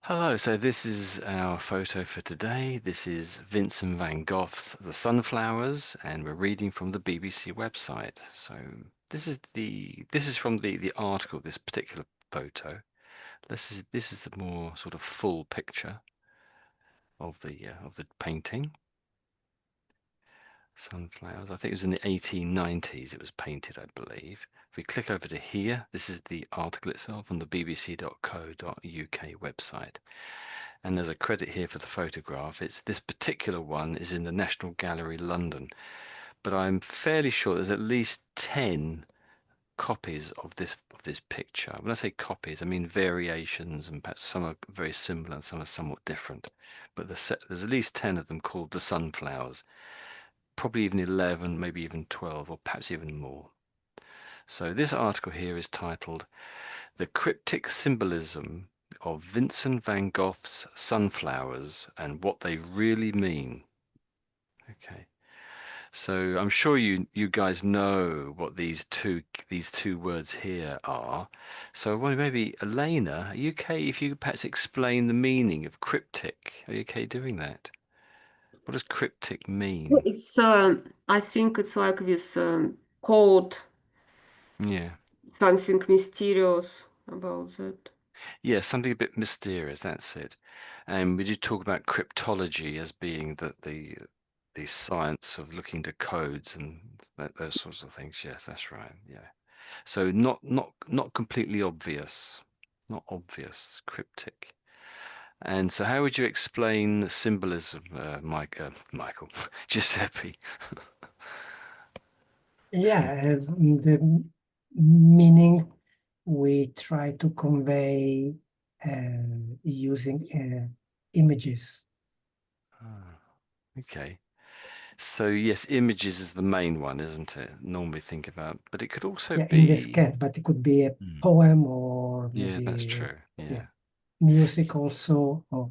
Hello, so this is our photo for today. This is Vincent van Gogh's The Sunflowers, and we're reading from the BBC website. So this is from the article, this particular photo. This is the more sort of full picture of the painting. Sunflowers. I think it was in the 1890s it was painted, I believe. If we click over to here, this is the article itself on the bbc.co.uk website. And there's a credit here for the photograph. This particular one is in the National Gallery, London. But I'm fairly sure there's at least 10 copies of this picture. When I say copies, I mean variations, and perhaps some are very similar and some are somewhat different. But there's at least 10 of them called the Sunflowers. Probably even 11, maybe even 12, or perhaps even more. So this article here is titled "The Cryptic Symbolism of Vincent van Gogh's Sunflowers and What They Really Mean." Okay, so I'm sure you guys know what these two words here are. So well, maybe Elena, are you okay if you perhaps explain the meaning of cryptic? Are you okay doing that? What does cryptic mean? It's I think it's like this code, Yeah. something mysterious about that. Yeah, something a bit mysterious, that's it. And we did talk about cryptology as being the science of looking to codes and those sorts of things. Yes, that's right. Yeah. So not completely obvious. Not obvious, cryptic. And so how would you explain the symbolism, Michael, Giuseppe? Yeah, the meaning we try to convey using images. Ah, okay. So yes, images is the main one, isn't it? Normally think about, but it could also Yeah, in this be. case, but it could be a Hmm. poem or Yeah, that's maybe true. yeah, Yeah, music also. Or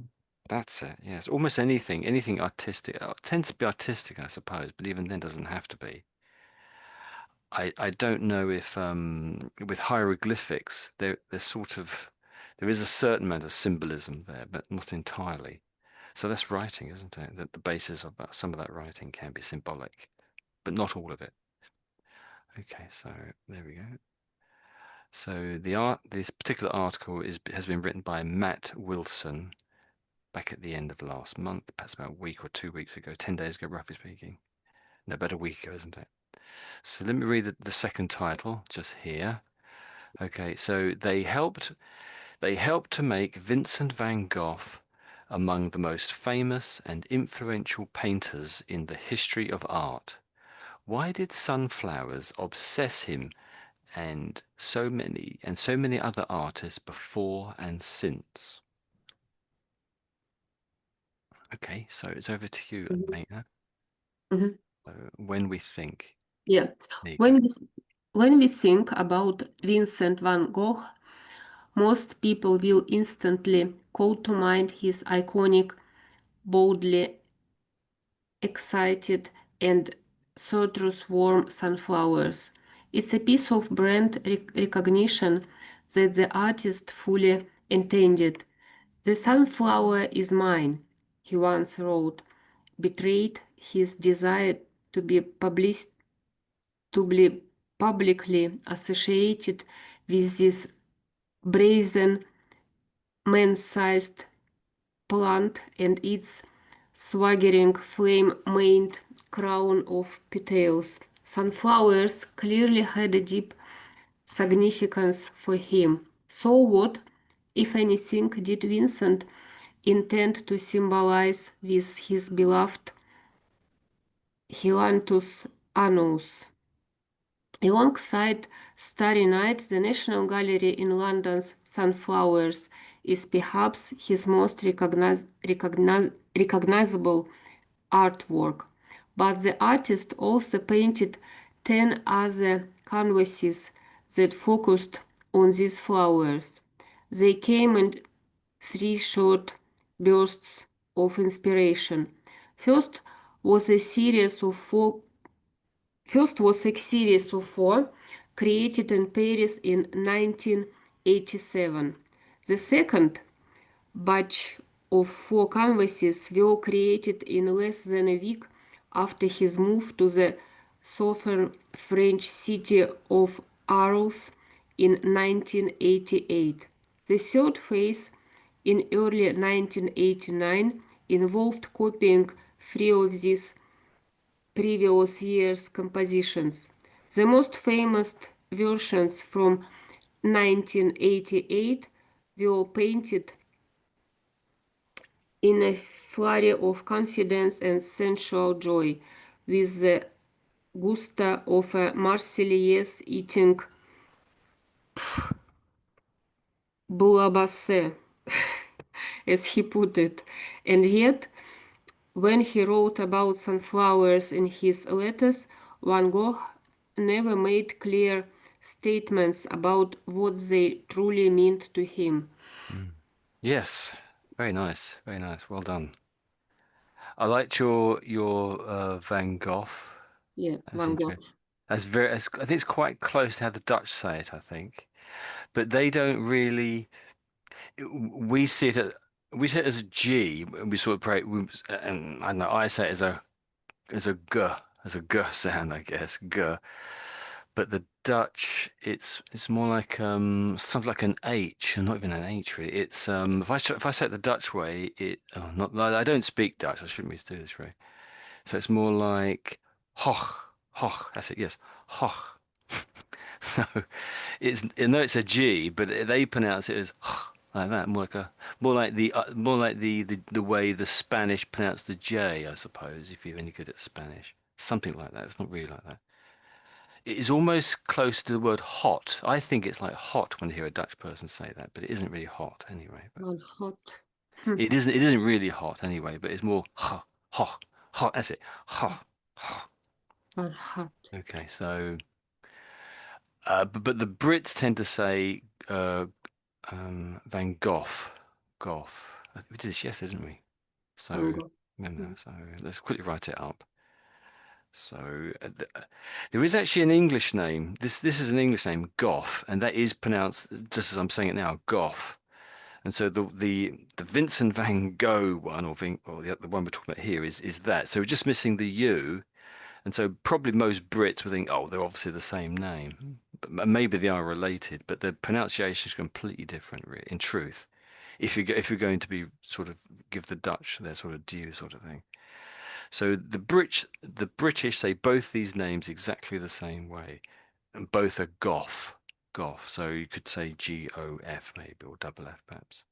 that's it. Yes, almost anything artistic. Tends to be artistic, I suppose, but even then doesn't have to be. I don't know if with hieroglyphics there is a certain amount of symbolism there, but not entirely. So that's writing, isn't it? That the basis of some of that writing can be symbolic, but not all of it. Okay, so there we go. So this particular article has been written by Matt Wilson back at the end of last month, perhaps about a week or 2 weeks ago, 10 days ago, roughly speaking. No, about a week ago, isn't it? So let me read the second title just here. Okay, so they helped to make Vincent van Gogh among the most famous and influential painters in the history of art. Why did sunflowers obsess him and so many other artists before and since? Okay, so it's over to you, Mhm. Elena. Mhm. When we think. Yeah. There you go. When we when we think about Vincent van Gogh, most people will instantly call to mind his iconic, boldly excited, and citrus warm sunflowers. It's a piece of brand recognition that the artist fully intended. The sunflower is mine, he once wrote, betrayed his desire to be publicly associated with this brazen, man-sized plant and its swaggering flame-maned crown of petals. Sunflowers clearly had a deep significance for him. So what, if anything, did Vincent intend to symbolize with his beloved helianthus annuus? Alongside Starry Night, the National Gallery in London's Sunflowers is perhaps his most recognizable artwork. But the artist also painted 10 other canvases that focused on these flowers. They came in three short bursts of inspiration. First was a series of four First was a series of four created in Paris in 1987. The second batch of 4 canvases were created in less than a week after his move to the southern French city of Arles in 1988. The third phase, in early 1989, involved copying 3 of these previous year's compositions. The most famous versions from 1988 were painted in a flurry of confidence and sensual joy, with the gusto of a Marseillaise eating bouillabaisse, as he put it. And yet, when he wrote about sunflowers in his letters, Van Gogh never made clear statements about what they truly meant to him. Yes, very nice, very nice. Well done. I liked your Van Gogh. Yeah, That's Van Gogh. interesting. I think it's quite close to how the Dutch say it, I think. But they don't really. We see it we see it as a G, and we sort of and I don't know. I say it as a G, as a G sound, I guess, G. But the Dutch, it's more like something like an H, and not even an H really. It's if I say it the Dutch way, not I don't speak Dutch. I shouldn't really do this, right? So it's more like hoch, hoch. That's it. Yes, hoch. So it's a G, but they pronounce it as like that, more like the way the Spanish pronounce the J, I suppose, if you're any good at Spanish. Something like that. It's not really like that. It is almost close to the word hot. I think it's like hot when you hear a Dutch person say that, but it isn't really hot anyway. But Van Hot. it isn't really hot anyway, but it's more ha, ha, hot. That's it. Ha, ha. Van Hot. Okay, so but the Brits tend to say Van Gogh. Gough. We did this yesterday, didn't we? Van So, Gogh. so let's quickly write it up. So there is actually an English name. This is an English name, Gough, and that is pronounced just as I'm saying it now, Gough. And so the Vincent van Gogh one, or the one we're talking about here, is that. So we're just missing the U, and so probably most Brits would think, oh, they're obviously the same name, but maybe they are related, but the pronunciation is completely different, really, in truth. If you're going to be sort of give the Dutch their sort of due sort of thing. So the British say both these names exactly the same way, and both are Gough. Gough. So you could say Gof maybe, or double F perhaps.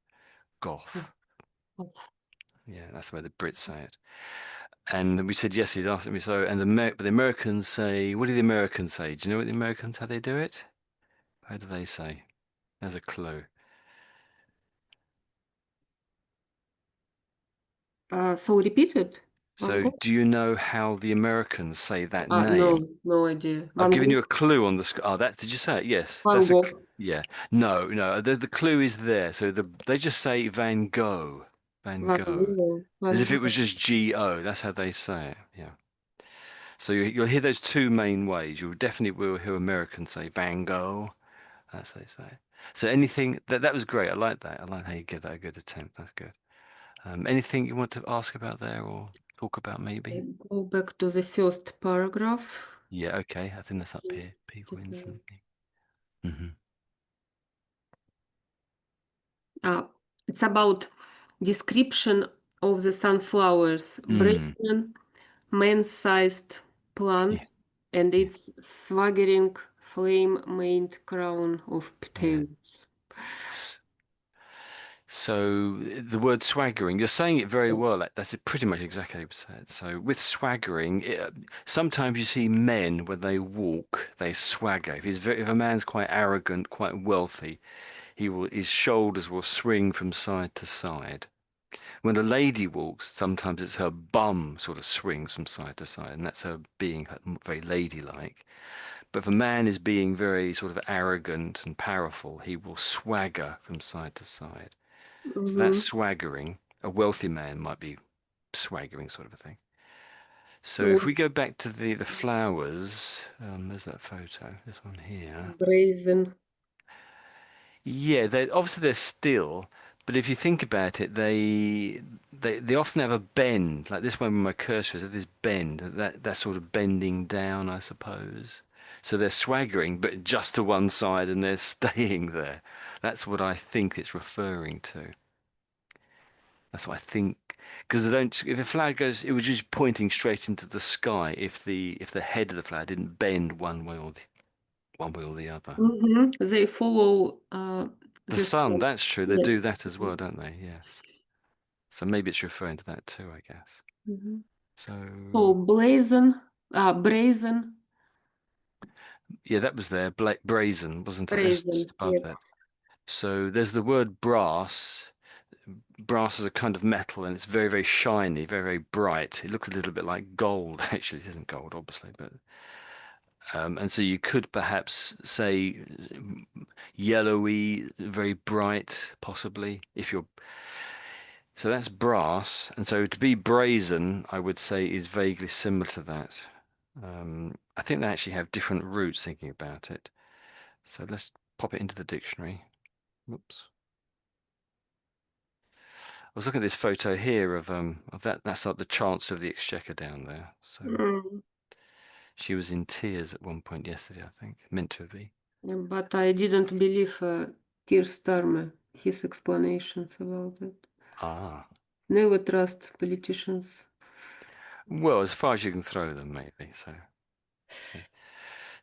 Gough. Yeah, that's the way the Brits say it. And we said yes, he'd asked me so, and but the Americans say, what do the Americans say? Do you know what the Americans how they do it? How do they say? There's a clue. So repeat it. Van So Gogh? do you know how the Americans say that name? No, no idea. I've Van given you Gogh. a clue on the oh, that did you say it? Yes, Van that's a Gogh. yeah. No, no, the clue is there. So they just say Van Gogh, Van Van Gogh, Gogh. as Van if it was Gogh. just G-O. That's how they say it. Yeah. So you'll hear those two main ways. You definitely will hear Americans say Van Gogh. That's how they say it. So anything that was great. I like that. I like how you give that a good attempt. That's good. Anything you want to ask about there or talk about maybe? Go back to the first paragraph. Yeah. Okay. I think that's up here. People instantly. Hmm. Uh, it's about description of the sunflowers, Mm. brazen, man-sized Yeah. plant, and Yeah. its swaggering flame-maned crown of Yeah. petals. S- So the word swaggering, you're saying it very well. That's pretty much exactly what you said. So with swaggering, sometimes you see men when they walk, they swagger. If a man's quite arrogant, quite wealthy, his shoulders will swing from side to side. When a lady walks, sometimes it's her bum sort of swings from side to side, and that's her being very ladylike. But if a man is being very sort of arrogant and powerful, he will swagger from side to side. So that's Mhm. swaggering. A wealthy man might be swaggering, sort of a thing. So if So we go back to the flowers, there's that photo, this one here. brazen. Yeah, obviously they're still, But if you think about it, they often have a bend, like this one with my cursor is this bend, that sort of bending down, I suppose. So they're swaggering, but just to one side, and they're staying there. That's what I think it's referring to. That's what I think, because they don't. If a flower goes, it was just pointing straight into the sky. If the head of the flower didn't bend one way or the other. They follow The the sun, sun. that's true. They do Yes. that as well, don't they? Yes. So maybe it's referring to that too, I guess. Mhm. So So brazen, yeah, that was there. Brazen, wasn't it? That's just brazen. above Yes. that. So there's the word brass. Brass is a kind of metal, and it's very, very shiny, very, very bright. It looks a little bit like gold. Actually, it isn't gold, obviously, but and so you could perhaps say yellowy, very bright, possibly, if you're. So that's brass, and so to be brazen, I would say, is vaguely similar to that. I think they actually have different roots, thinking about it. So let's pop it into the dictionary. Whoops. I was looking at this photo here of that. That's like the Chancellor of the Exchequer down there. So Mm. she was in tears at one point yesterday, I think, meant to be. But I didn't believe Keir Starmer, his explanations about it. Ah, Never trust politicians. well, as far as you can throw them, maybe. So, okay.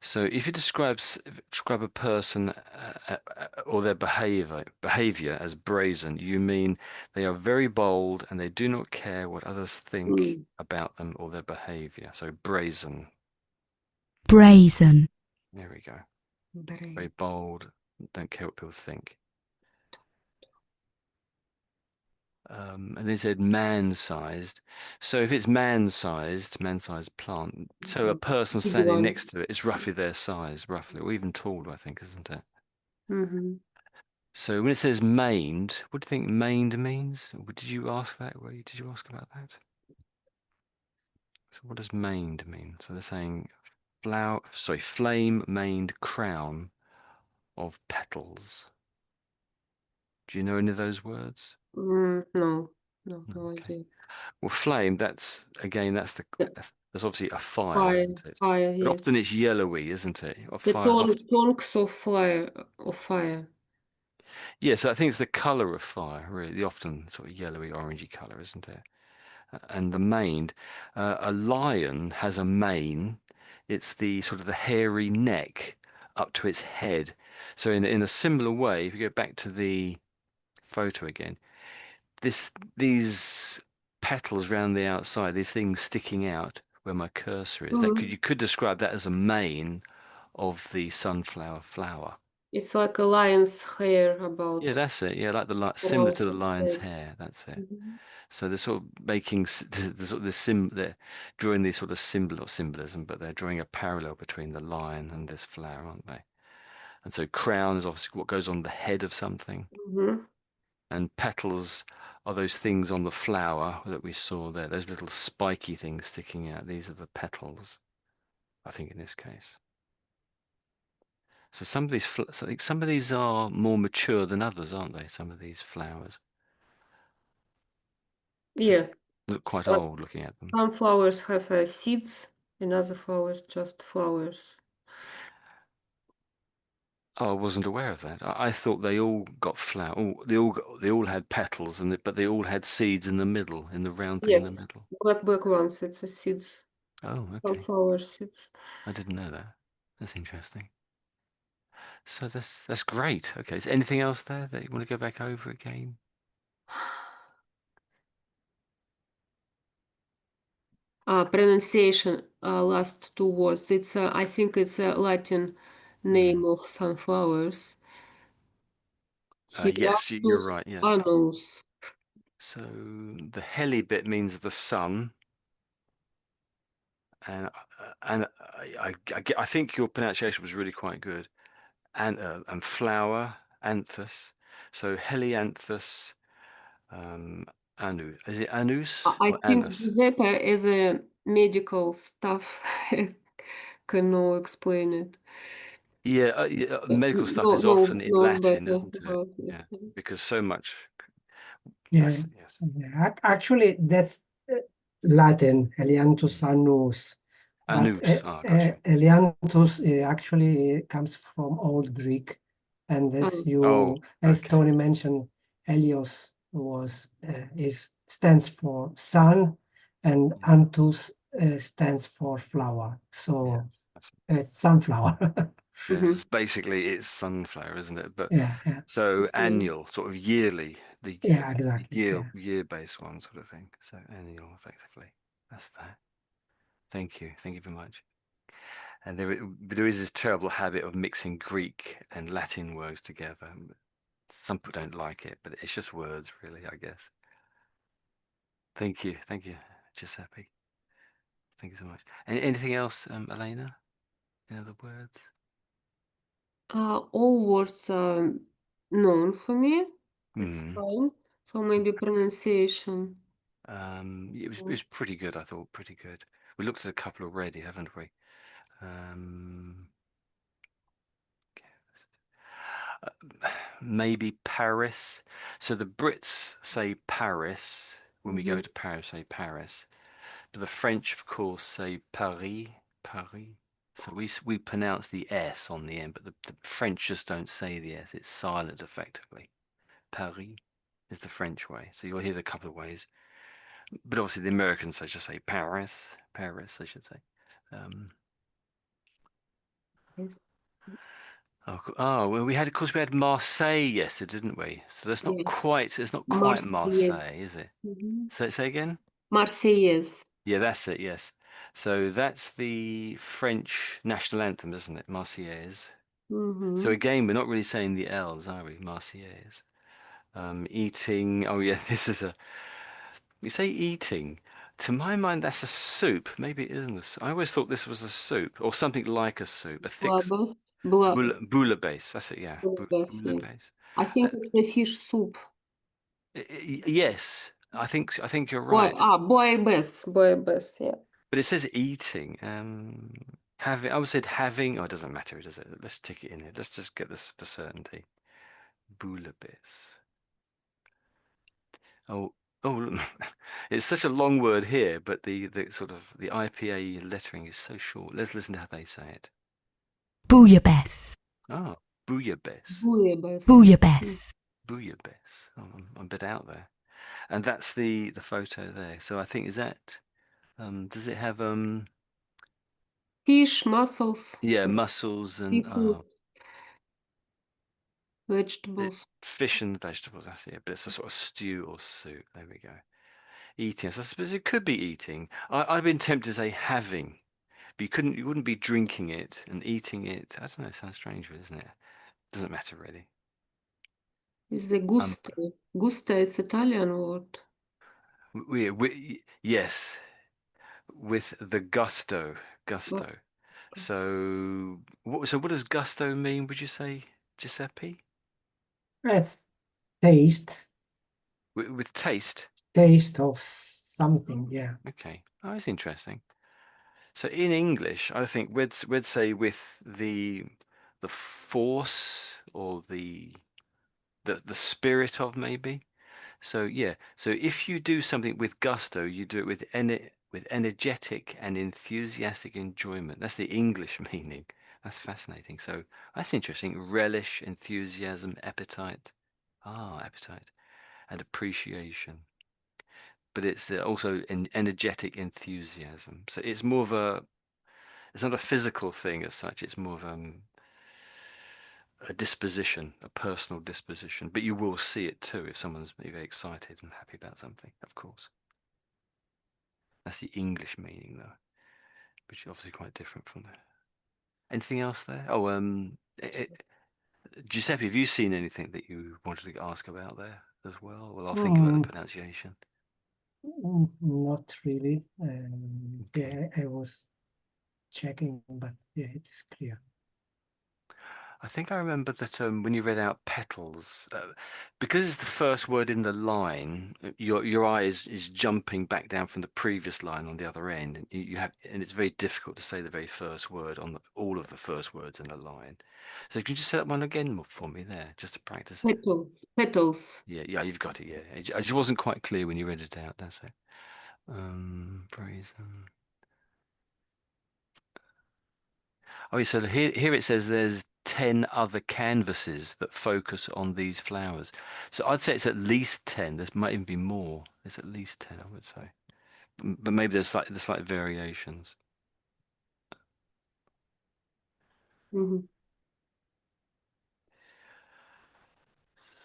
So if you describe a person or their behavior as brazen, you mean they are very bold and they do not care what others think Mm. about them or their behavior. So brazen. brazen, There we go. Brave. Very bold, don't care what people think. And they said man-sized. So if it's man-sized plant, so a person Big standing one. next to it is roughly their size, roughly, or even taller, I think, isn't it? Mm-hmm. So when it says maned, what do you think maned means? Did you ask that? Did you ask about that? So what does maned mean? So they're saying flame maned crown of petals. Do you know any of those words? No, no Okay. idea. Well, flame, that's again, Yeah. that's obviously a fire, Fire, isn't it? fire, But yes. often it's yellowy, isn't it? Or The fire's often. tongues of fire. Yeah, so I think it's the colour of fire, really, the often sort of yellowy, orangey colour, isn't it? And the maned, a lion has a mane. It's the sort of the hairy neck up to its head. So in a similar way, if you go back to the photo again, these petals round the outside, these things sticking out where my cursor is, you could describe that as a mane of the sunflower flower. It's like a lion's hair Yeah, about that's it. Yeah, like similar around to the his lion's head. hair. That's it. Mhm. So they're sort of making the sort of they're drawing these sort of symbolism, but they're drawing a parallel between the lion and this flower, aren't they? And so crown is obviously what goes on the head of something, Mhm. and petals are those things on the flower that we saw there, those little spiky things sticking out. These are the petals, I think, in this case. So some of these are more mature than others, aren't they? Some of these flowers. So Yeah. look quite So, old looking at them. some flowers have seeds, and other flowers just flowers. Oh, I wasn't aware of that. I thought they all got flower. Oh, they all had petals, but they all had seeds in the middle, in the round thing in the Yes, middle. black ones. It's a seeds. Oh, okay. Sunflower seeds. I didn't know that. That's interesting. So that's great. Okay. Is there anything else there that you want to go back over again? Pronunciation, last two words. It's I think it's a Latin name of sunflowers. Yes, you're Helianthus right. Yes. annuus. So the heli bit means the sun, and I think your pronunciation was really quite good. And flower, anthus. So helianthus, annuus. Is it annuus I or think annus? Giuseppe is a medical stuff. Cannot explain it. Yeah, medical stuff is No, often in no Latin, better isn't it? about it. Yeah, because so much. Yeah, yes. yeah. Actually, that's Latin, helianthus annuus. But Annuus. Gotcha. helianthus actually comes from Old Greek, and Oh, as Okay. Tony mentioned, Helios stands for sun, and Yeah. anthus stands for flower. So Yes. That's, it's sunflower. yes. Basically, it's sunflower, isn't it? But Yeah, yeah, so see. annual, sort of yearly, the yeah, exactly. year Yeah. year-based one sort of thing. So annual, effectively. That's that. Thank you. Thank you very much. And there is this terrible habit of mixing Greek and Latin words together. Some people don't like it, but it's just words, really, I guess. Thank you, Giuseppe. Thank you so much. Anything else, Elena? In other words? All words are known for me. It's Hmm. fine. So maybe pronunciation. It was pretty good, I thought, pretty good. We looked at a couple already, haven't we? Maybe Paris. So the Brits say Paris. When we go to Paris, say Paris. But the French, of course, say Paris, Paris. So we pronounce the S on the end, but the French just don't say the S. It's silent, effectively. Paris is the French way. So you'll hear it a couple of ways. But obviously the Americans, they just say Paris, Paris, I should say. Yes. Well, of course, we had Marseille yesterday, didn't we? So that's not Yes. quite, it's not quite Marseillaise. Marseille, is it? Mhm. Say again? Marseillaise. Yeah, that's it, yes. So that's the French national anthem, isn't it? Marseillaise. So Mm-hmm. again, we're not really saying the L's, are we? Marseillaise. Eating. Oh yeah, you say eating. To my mind, that's a soup. Maybe it isn't. I always thought this was a soup or something like a soup. A thick Bouillabaisse. bouillabaisse. That's it. Yeah, Bouillabaisse, yes. bouillabaisse. I Uh, think it's a fish soup. yes, I think you're right. Bouillabaisse. Bouillabaisse, yeah. But it says eating. Having. I would say having. Oh, it doesn't matter, does it? Let's tick it in here. Let's just get this for certainty. Bouillabaisse. Oh, oh, it's such a long word here, but the sort of the IPA lettering is so short. Let's listen to how they say it. bouillabaisse, Oh, bouillabaisse, Bouillabaisse. bouillabaisse, bouillabaisse. Oh, I'm a bit out there. And that's the photo there. So I think is that does it have Fish, mussels, yeah, mussels and seafood, vegetables. fish and vegetables, that's it. But it's a sort of stew or soup. There we go. Eating. So I suppose it could be eating. I've been tempted to say having. But you wouldn't be drinking it and eating it. I don't know, it sounds strange, isn't it? Doesn't matter really. Is the Um, gusto. Gusto is Italian word. yes, with the gusto, But gusto. So what does gusto mean, would you say, Giuseppe? That's taste, With taste? taste of something. Yeah. Okay. Oh, that's interesting. So in English, I think we'd say with the force or the spirit of, maybe. So yeah, so if you do something with gusto, you do it with energetic and enthusiastic enjoyment. That's the English meaning. That's fascinating. So that's interesting. Relish, enthusiasm, appetite. Appetite and appreciation. But it's also an energetic enthusiasm. So it's more of it's not a physical thing as such. It's more of a disposition, a personal disposition. But you will see it too if someone's very excited and happy about something, of course. That's the English meaning, though, which is obviously quite different from that. Anything else there? Oh, Giuseppe, have you seen anything that you wanted to ask about there as well? Well, I'll think about the pronunciation. Not really. Okay. Yeah, I was checking, but yeah, it is clear. I think I remember that when you read out petals, because it's the first word in the line, your eye is jumping back down from the previous line on the other end, and you have, and it's very difficult to say the very first word on all of the first words in a line. So can you just say that one again for me there, just to practice it? Petals, petals. Yeah, you've got it. Yeah, I just wasn't quite clear when you read it out. That's it. Brazen. Oh, yeah, so here it says there's 10 other canvases that focus on these flowers. So I'd say it's at least 10. There might even be more. There's at least 10, I would say. But maybe there's slight variations. Mhm.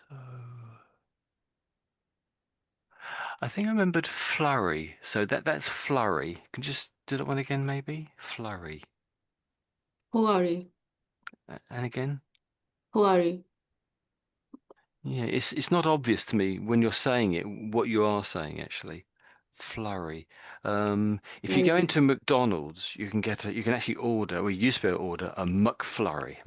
So I think I remembered flurry. So that's flurry. Can you just do that one again, maybe? Flurry. Flurry, And again? flurry. Yeah, it's not obvious to me when you're saying it what you are saying actually. Flurry. If you go Flurry. into McDonald's, you can actually order, or you used to be able to order a McFlurry,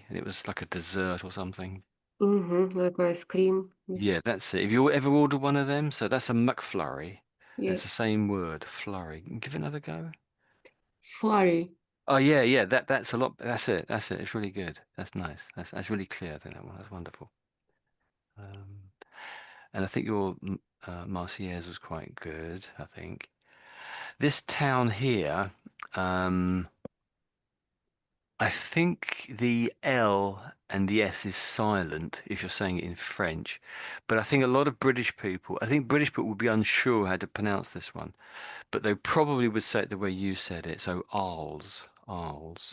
and it was like a dessert or something. Mm-hmm. Like ice cream. Yeah, that's it. Have you ever ordered one of them? So that's a McFlurry. Yeah. It's the same word, flurry. Give it another go. Flurry. Oh yeah, that's a lot. That's it. That's it. It's really good. That's nice. That's really clear. I think that one. That's wonderful. Um, And I think your Marseillaise was quite good, I think. This town here, I think the L and the S is silent if you're saying it in French. But I think a lot of I think British people would be unsure how to pronounce this one. But they probably would say it the way you said it. So Arles. Arles.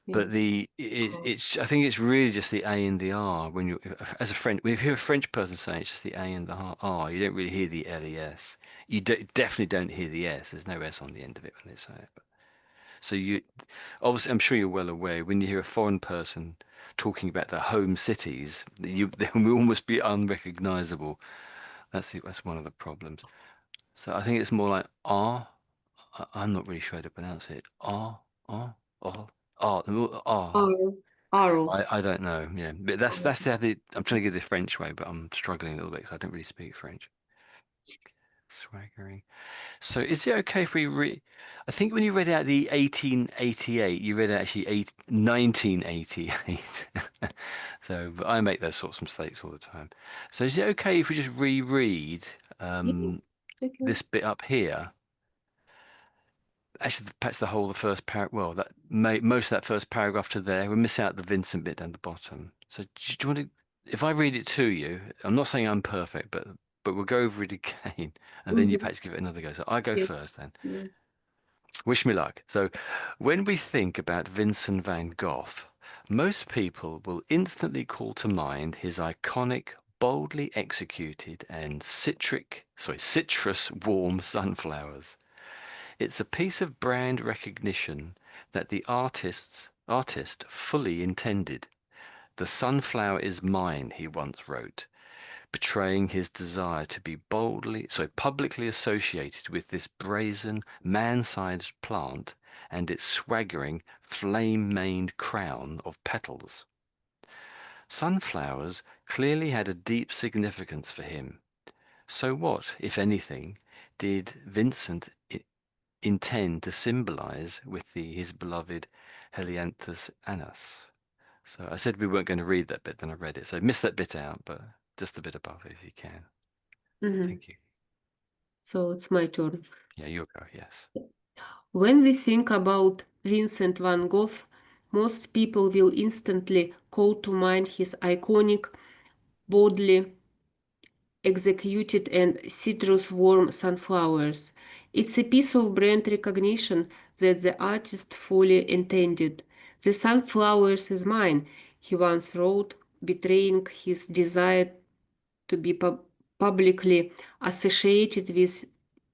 Yeah. But it's I think it's really just the A and the R when you as a French when you hear a French person saying it's just the A and the R, you don't really hear the LES. You definitely don't hear the S. There's no S on the end of it when they say it. So you obviously I'm sure you're well aware when you hear a foreign person talking about their home cities, they will almost be unrecognizable. That's one of the problems. So I think it's more like R. I'm not really sure how to pronounce it. R R R R R. Arles. I don't know. Yeah, but that's I'm trying to get the French way, but I'm struggling a little bit because I don't really speak French. Swaggering. So is it okay if we I think when you read out the 1888, you read out actually 1988. So, but I make those sorts of mistakes all the time. So is it okay if we just reread Yeah. Okay. this bit up here? Actually, perhaps the first well, most of that first paragraph to there. We miss out the Vincent bit down the bottom. So do you want to, if I read it to you, I'm not saying I'm perfect, but we'll go over it again, and then you Mm-hmm. perhaps give it another go. So I go Yeah. first then. Yeah. Wish me luck. So, when we think about Vincent van Gogh, most people will instantly call to mind his iconic, boldly executed and citrus warm sunflowers. It's a piece of brand recognition that the artist fully intended. The sunflower is mine, he once wrote, betraying his desire to be publicly associated with this brazen, man-sized plant and its swaggering, flame-maned crown of petals. Sunflowers clearly had a deep significance for him. So what, if anything, did Vincent intend to symbolize with his beloved helianthus annuus? So I said we weren't going to read that bit, then I read it. So miss that bit out, but just a bit above it if you can. Mm-hmm. Thank you. So it's my turn. Yeah, you'll go, yes. When we think about Vincent van Gogh, most people will instantly call to mind his iconic, boldly executed and citrus warm sunflowers. It's a piece of brand recognition that the artist fully intended. The sunflowers is mine, he once wrote, betraying his desire to be publicly associated with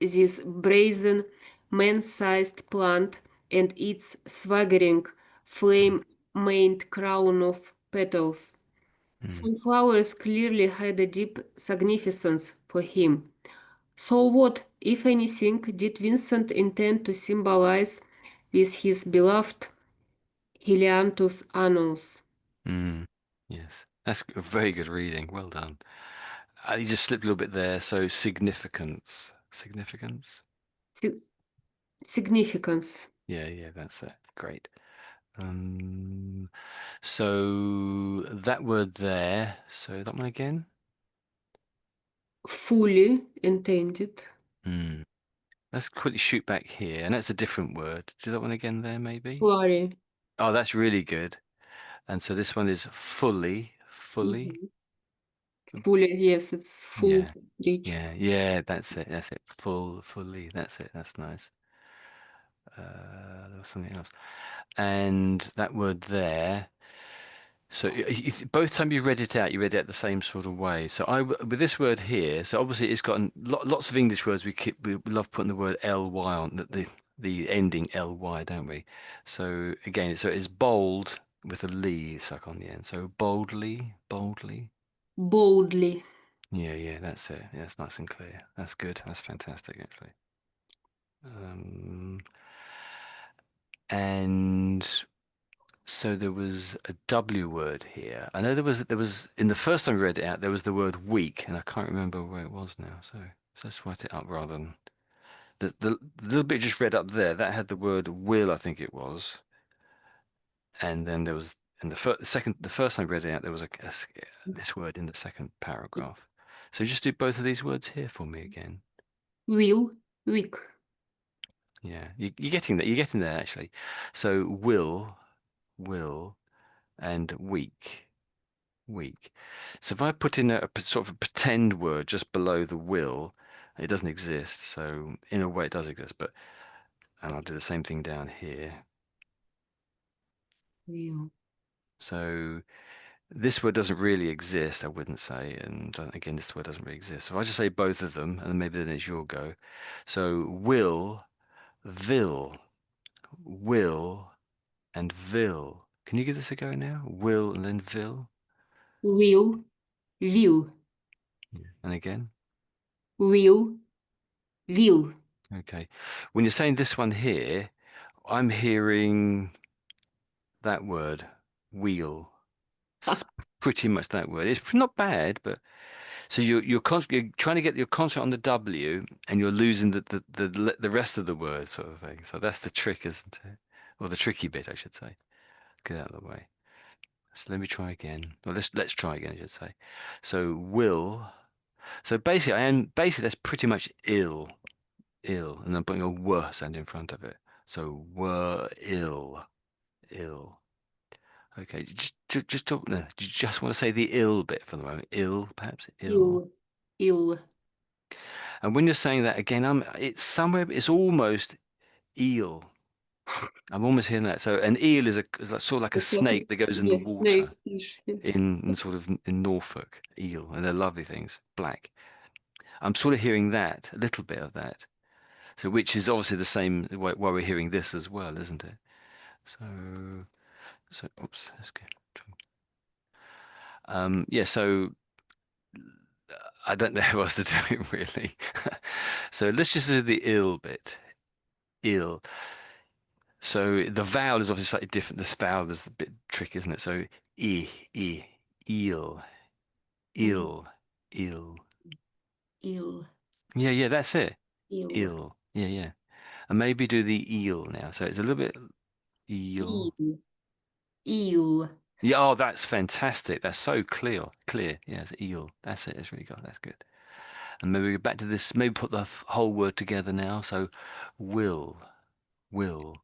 this brazen, man-sized plant and its swaggering, flame-maned crown of petals. Mm. Sunflowers clearly had a deep significance for him. So what, if anything, did Vincent intend to symbolize with his beloved helianthus annuus. Yes, that's a very good reading. Well done. You just slipped a little bit there. So significance. Significance. Si- Significance. Yeah, that's it. Great. So that word there. So that one again. Fully intended. Let's quickly shoot back here, and that's a different word. Do that one again there, maybe. Flurry. Oh, that's really good. And so this one is fully. Mhm. Fully, yes, it's full, Yeah, rich. yeah. That's it. That's it. Fully. That's it. That's nice. There was something else, and that word there. So both time you read it out, you read it out the same sort of way. So with this word here, so obviously it's got lots of English words. We love putting the word ly on the ending ly, don't we? So again, so it's bold with a ly stuck on the end. So boldly. Boldly. Yeah, that's it. Yeah, it's nice and clear. That's good. That's fantastic, actually. And so there was a W word here. I know there was in the first time we read it out, there was the word weak, and I can't remember where it was now. So let's write it up rather than the little bit just read up there. That had the word will, I think it was, and then there was in the first time we read it out, there was this word in the second paragraph. So just do both of these words here for me again. Will, weak. Yeah, you're getting that. You're getting there actually. So will, and weak. So if I put in a sort of a pretend word just below the will, it doesn't exist. So in a way it does exist, and I'll do the same thing down here. Will. So this word doesn't really exist, I wouldn't say. And again, this word doesn't really exist. So if I just say both of them, and then maybe then it's your go. So will, and vil. Can you give this a go now? Will and then vil. Will, will. And again. Will, will. Okay. When you're saying this one here, I'm hearing that word, wheel. It's pretty much that word. It's not bad, but so you're trying to get your consonant on the W, and you're losing the rest of the word, sort of thing. So that's the trick, isn't it? Or the tricky bit, I should say. Get out of the way. So let me try again. Well, let's try again, I should say. So will. So basically that's pretty much ill, and I'm putting a w sound in front of it. So were ill. Okay, just talk. No, do you just want to say the ill bit for the moment? Ill, perhaps ill. Ill. And when you're saying that again, it's somewhere. It's almost eel. I'm almost hearing that. So an eel is like, sort of like a It's like snake that goes in the yes, snake water fish. Yes. in sort of in Norfolk. Eel, and they're lovely things, black. I'm sort of hearing that, a little bit of that. So which is obviously the same why we're hearing this as well, isn't it? So oops, let's go. Yeah, so I don't know how else to do it really. So let's just do the ill bit. Ill. So the vowel is obviously slightly different. This vowel is a bit tricky, isn't it? So eel, ill, ill. Ill. Yeah, that's it. Ill. Ill. Yeah. And maybe do the eel now. So it's a little bit eel. Ill. Ill. Yeah, oh, that's fantastic. That's so clear. Yeah, it's eel. That's it. It's really good. That's good. And maybe we go back to this. Maybe put the whole word together now. So will. Will.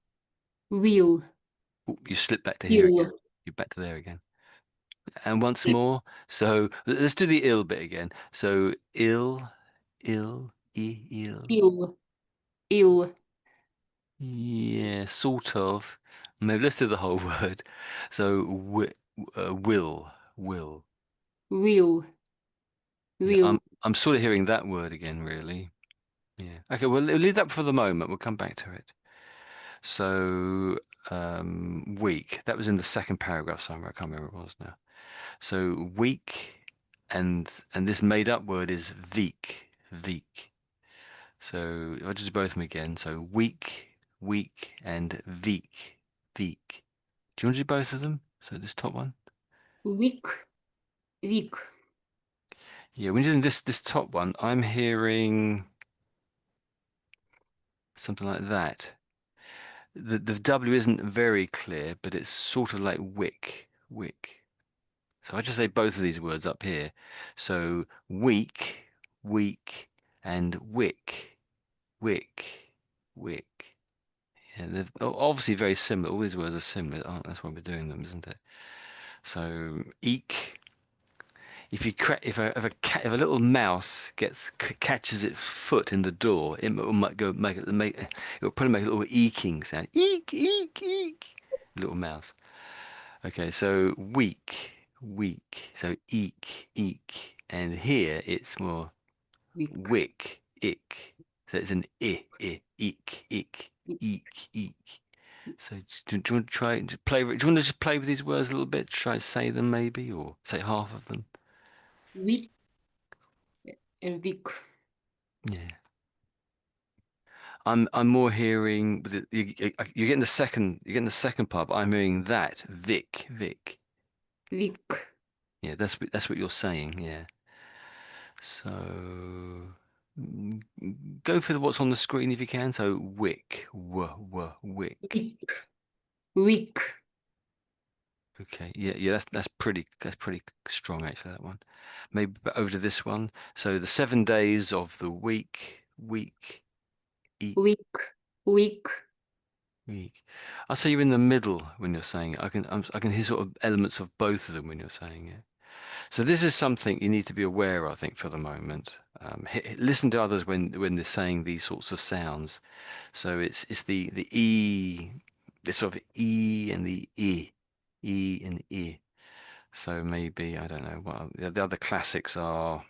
Ooh, you slip back to here again. Ill. You're back to there again. And once more. So let's do the ill bit again. So ill, ill. Ill. Ill. Yeah, sort of. Maybe let's do the whole word. So will. Will. Yeah, Will. I'm sort of hearing that word again, really. Yeah. Okay, we'll leave that for the moment. We'll come back to it. So weak. That was in the second paragraph somewhere. I can't remember what it was now. So weak, and this made up word is veek. So I'll just do both of them again. So weak, and veek. Do you want to do both of them? So this top one? Weak. Weak. Yeah, when you're doing this top one, I'm hearing something like that. The W isn't very clear, but it's sort of like wick, wick. So I just say both of these words up here. So weak, weak, and wick, wick, wick. Yeah, they're obviously very similar. All these words are similar. Oh, that's why we're doing them, isn't it? So eek. If a little mouse catches its foot in the door, it will probably make a little eeking sound. Eek, eek, eek. Little mouse. Okay, so weak, weak. So eek, eek. And here it's more Weak. wick, ick. So it's an eek, eek, Eek. eek, eek. So do you want to try to play? Do you want to just play with these words a little bit? Try to say them maybe, or say half of them. Weak and weak. Yeah. I'm more hearing you're getting the second part, but I'm hearing that Vic. Weak. Yeah, that's what you're saying. Yeah. So go for what's on the screen if you can. So wick, wick. Weak. Weak. Okay. Yeah. That's pretty strong actually. That one. Maybe over to this one. So the 7 days of the week. Eat. Weak. Weak. Week. I'll say you're in the middle when you're saying it. I can hear sort of elements of both of them when you're saying it. So this is something you need to be aware of, I think, for the moment. Listen to others when they're saying these sorts of sounds. So it's the E, the sort of E and the E and E. So maybe I don't know what the other classics are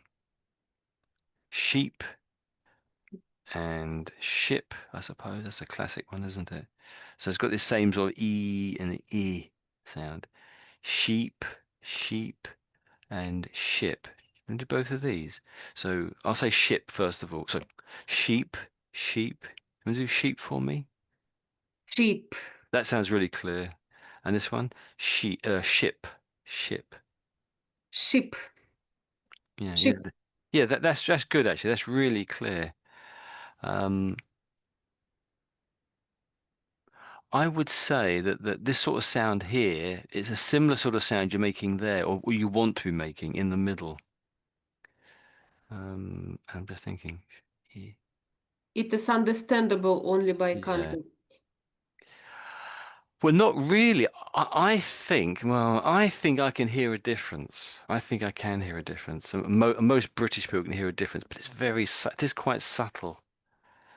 sheep and ship, I suppose. That's a classic one, isn't it? So it's got this same sort of E and E sound. Sheep, and ship. And do both of these. So I'll say ship first of all. So sheep. You want to do sheep for me? Sheep. That sounds really clear. And this one? Ship. Sheep. Yeah, yeah. Sheep. Yeah, that's good actually. That's really clear. Um, I would say that this sort of sound here is a similar sort of sound you're making there, or you want to be making in the middle. I'm just thinking. It is understandable only by Yeah. context. Well, not really. I think I can hear a difference. I think I can hear a difference. Most British people can hear a difference, but it is quite subtle.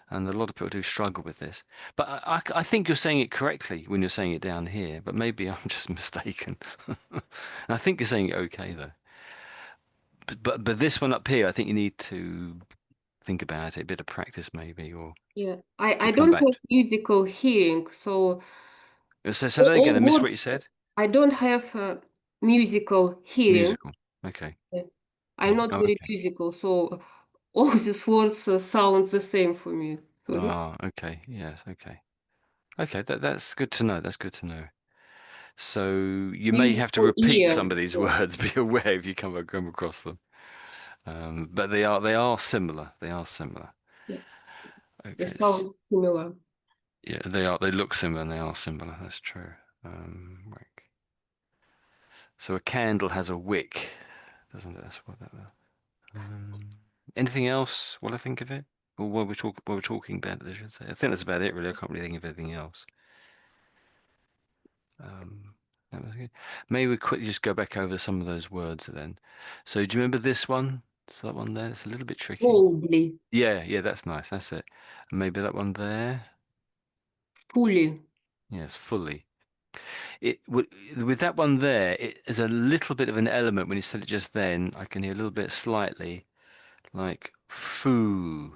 And a lot of people do struggle with this. But I think you're saying it correctly when you're saying it down here, but maybe I'm just mistaken. And I think you're saying it okay, though. But this one up here, I think you need to think about it, a bit of practice maybe, or Yeah. I come don't back have musical hearing, so So say that again. all I missed what words you said. I don't have musical hearing. Musical. Okay. I'm not Oh, very okay. musical, so all these words sound the same for me. Sorry. Ah, okay. Yes, okay. Okay, that's good to know. That's good to know. So you may have to Musical repeat ear. some of these Yeah. words. Be aware if you come across them. But they are similar. They are similar. Yeah. They Okay. sound similar. Yeah, they are. They look similar and they are similar. That's true. Wick. So a candle has a wick, doesn't it? That's what that. Anything else? While I think of it, or while we're talking about it, I should say. I think that's about it. Really, I can't really think of anything else. That was good. Maybe we quickly just go back over some of those words then. So do you remember this one? So that one there, it's a little bit tricky. Boldly. Yeah, that's nice. That's it. And maybe that one there. Fully. Yes, fully. With that one there, it is a little bit of an element when you said it just then. I can hear a little bit slightly like fooly.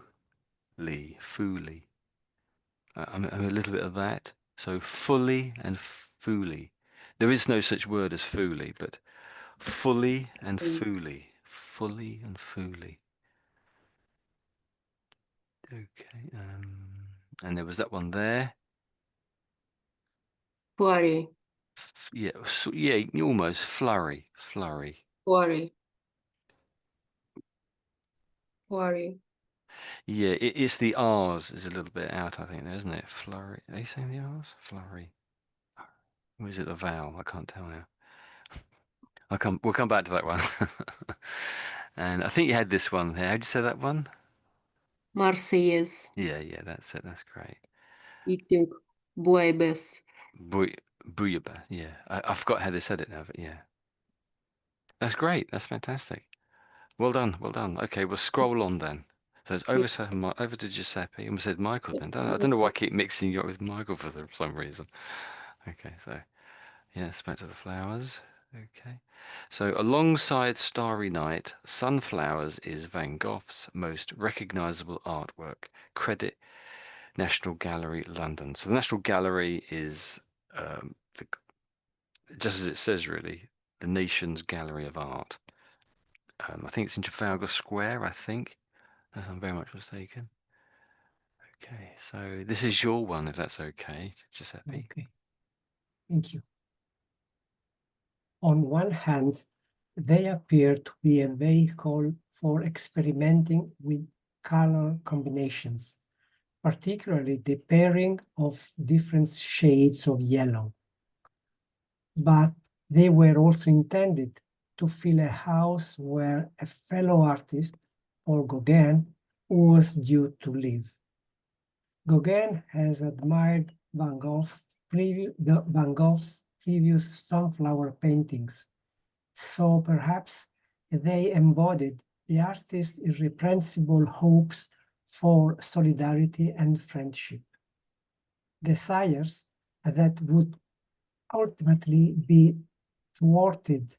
I'm a little bit of that. So fully and fooly. There is no such word as fooly, but fully and fooly. Fully and fooly. Okay. And there was that one there. Flurry. Yeah, yeah, almost flurry, flurry. Worry. Worry. Yeah, it's the R's is a little bit out, I think, there, isn't it? Flurry. Are you saying the R's? Flurry. Or is it the vowel? I can't tell now. We'll come back to that one. And I think you had this one here. How'd you say that one? Marseillaise. Yeah, that's it. That's great. Eating bouillabaisse. Bouillabaisse. Yeah, I forgot how they said it now, but yeah, that's great. That's fantastic. Well done, well done. Okay, we'll scroll on then. So it's over to Giuseppe. I almost said Michael then. I don't know why I keep mixing you up with Michael for some reason. Okay, so yes, back to the flowers. Okay. So alongside Starry Night, Sunflowers is Van Gogh's most recognizable artwork. Credit National Gallery, London. So the National Gallery is just as it says, really, the nation's gallery of art. I think it's in Trafalgar Square, I think, unless I'm very much mistaken. Okay, so this is your one, if that's okay, Giuseppe. Okay, thank you. On one hand, they appear to be a vehicle for experimenting with color combinations, particularly the pairing of different shades of yellow. But they were also intended to fill a house where a fellow artist, or Gauguin, was due to live. Gauguin has admired Van Gogh's previous sunflower paintings, so perhaps they embodied the artist's irrepressible hopes for solidarity and friendship. Desires that would ultimately be thwarted,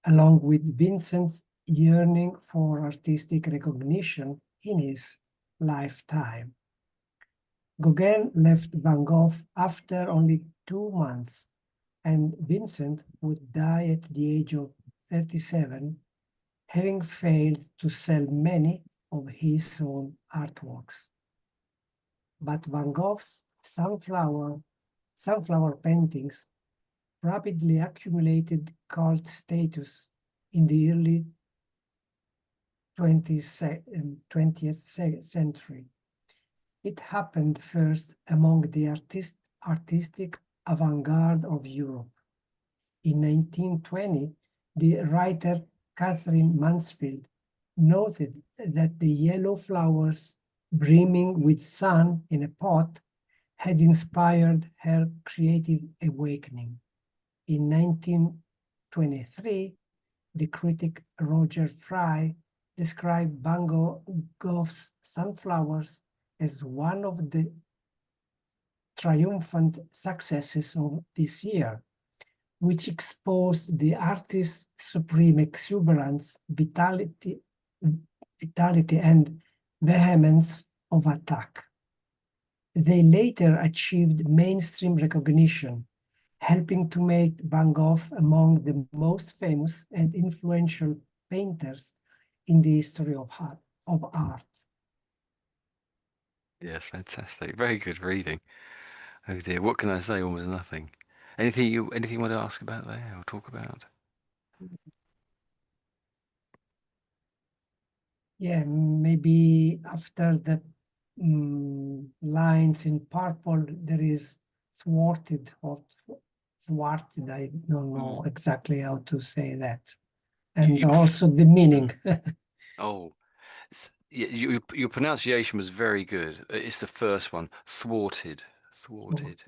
along with Vincent's yearning for artistic recognition in his lifetime. Gauguin left Van Gogh after only 2 months, and Vincent would die at the age of 37, having failed to sell many of his own artworks. But Van Gogh's sunflower paintings rapidly accumulated cult status in the early 20th century. It happened first among the artistic avant-garde of Europe. In 1920, the writer Catherine Mansfield noted that the yellow flowers brimming with sun in a pot had inspired her creative awakening. In 1923, the critic Roger Fry described Van Gogh's sunflowers as one of the triumphant successes of this year, which exposed the artist's supreme exuberance, vitality and vehemence of attack. They later achieved mainstream recognition, helping to make Van Gogh among the most famous and influential painters in the history of art. Yes, fantastic. Very good reading. Oh dear, what can I say? Almost nothing. Anything you want to ask about there or talk about? Yeah, maybe after the lines in purple, there is thwarted or thwarted. I don't know exactly how to say that. And You- also the meaning. Oh, your pronunciation was very good. It's the first one, thwarted, thwarted.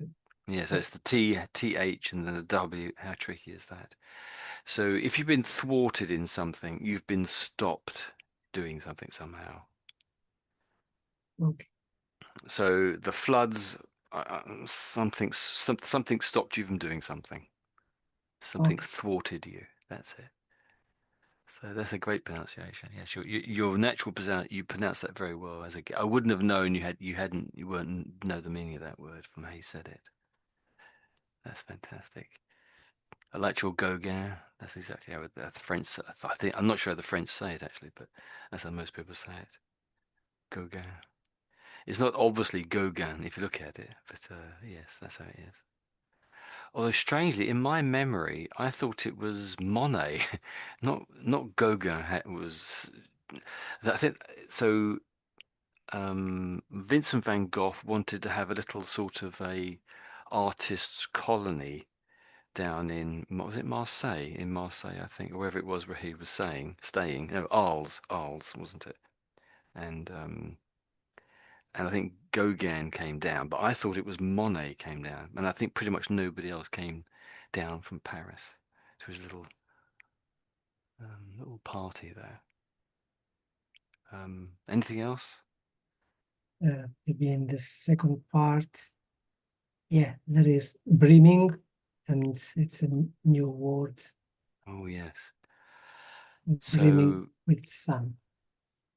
Yeah, so it's the TH and then the W. How tricky is that? So if you've been thwarted in something, you've been stopped doing something somehow. Okay. So the floods, something stopped you from doing something. Something Okay. thwarted you. That's it. So that's a great pronunciation. Yeah, sure. Your natural you pronounce that very well. I wouldn't have known you wouldn't know the meaning of that word from how you said it. That's fantastic. I like your Gauguin. That's exactly how the French. I think I'm not sure how the French say it actually, but that's how most people say it. Gauguin. It's not obviously Gauguin if you look at it, but yes, that's how it is. Although strangely, in my memory, I thought it was Monet, not Gauguin. Was I think so? Vincent van Gogh wanted to have a little sort of a artists' colony down in, what was it, Marseille? In Marseille, I think, or wherever it was where he was staying. No, Arles, wasn't it? And I think Gauguin came down, but I thought it was Monet came down, and I think pretty much nobody else came down from Paris to his little party there. Anything else? Maybe in the second part, yeah, there is brimming, and it's a new word, Oh yes. brimming So with sun.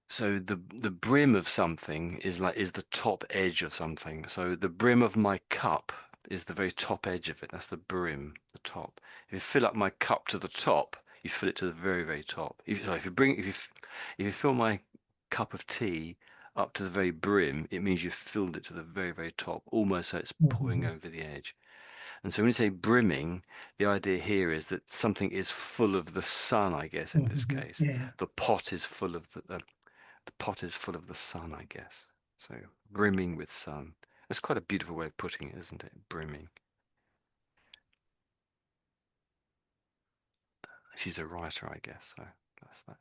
so the brim of something is the top edge of something. So the brim of my cup is the very top edge of it. That's the brim, the top. If you fill up my cup to the top, you fill it to the very, very top. If you fill my cup of tea up to the very brim, it means you've filled it to the very, very top, almost so it's pouring over the edge. And so when you say brimming, the idea here is that something is full of the sun, I guess, in this case. Yeah. The pot is full of the pot is full of the sun, I guess. So brimming with sun. That's quite a beautiful way of putting it, isn't it? Brimming. She's a writer, I guess. So that's that.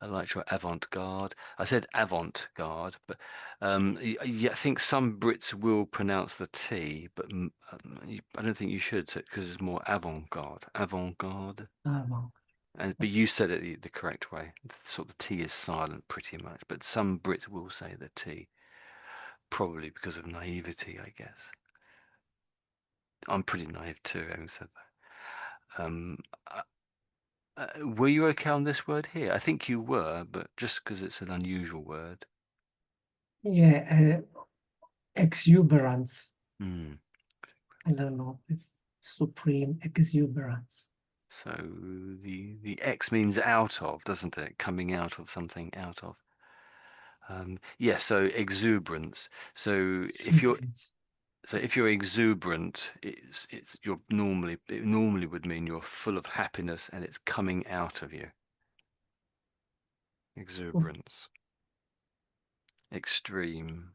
I like your avant-garde. I said avant-garde, but I think some Brits will pronounce the T, but I don't think you should, because it's more avant-garde. Avant-garde. Well, But you said it the correct way. Sort of the T is silent pretty much, but some Brits will say the T, probably because of naivety, I guess. I'm pretty naive too, having said that. Were you okay on this word here? I think you were, but just because it's an unusual word. yeah, exuberance. Hmm. I don't know if supreme exuberance. So the X means out of, doesn't it? Coming out of something, out of. Yes, so exuberance. So Exuberance. if you're exuberant, it normally would mean you're full of happiness and it's coming out of you. Exuberance. Extreme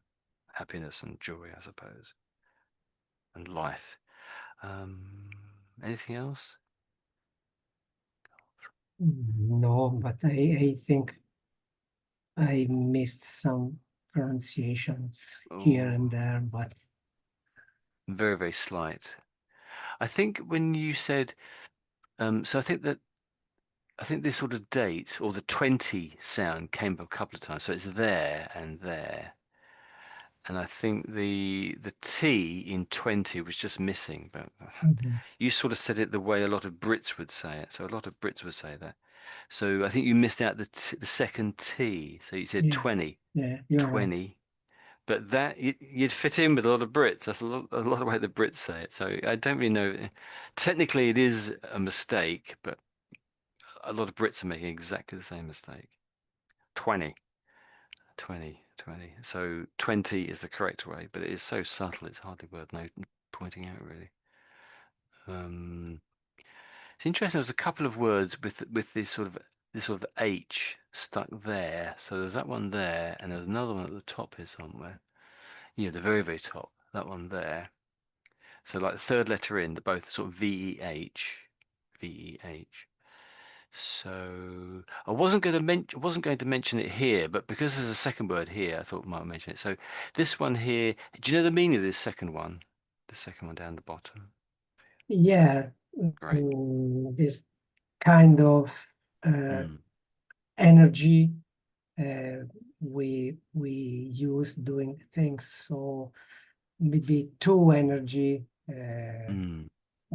happiness and joy, I suppose. And life. Anything else? No, but I think I missed some pronunciations here Oh, and there, but very, very slight. I think when you said, so I think this sort of date or the 20 sound came up a couple of times. So it's there and there. And I think the T in 20 was just missing, but you sort of said it the way a lot of Brits would say it. So a lot of Brits would say that. So I think you missed out the second T. So you said yeah, 20, yeah, you're right. 20. But that you'd fit in with a lot of Brits. That's a lot of the way the Brits say it. So I don't really know. Technically, it is a mistake, but a lot of Brits are making exactly the same mistake. 20, 20, 20. So 20 is the correct way, but it is so subtle it's hardly worth pointing out really. It's interesting. There's a couple of words with this sort of H stuck there. So there's that one there, and there's another one at the top here somewhere. Yeah, the very, very top. That one there. So like the third letter in, they're both sort of VEH, VEH. So I wasn't going to mention it here, but because there's a second word here, I thought I might mention it. So this one here, do you know the meaning of this second one? The second one down the bottom. Yeah, Great. this kind of Mm, energy we use doing things. So maybe two energy mm,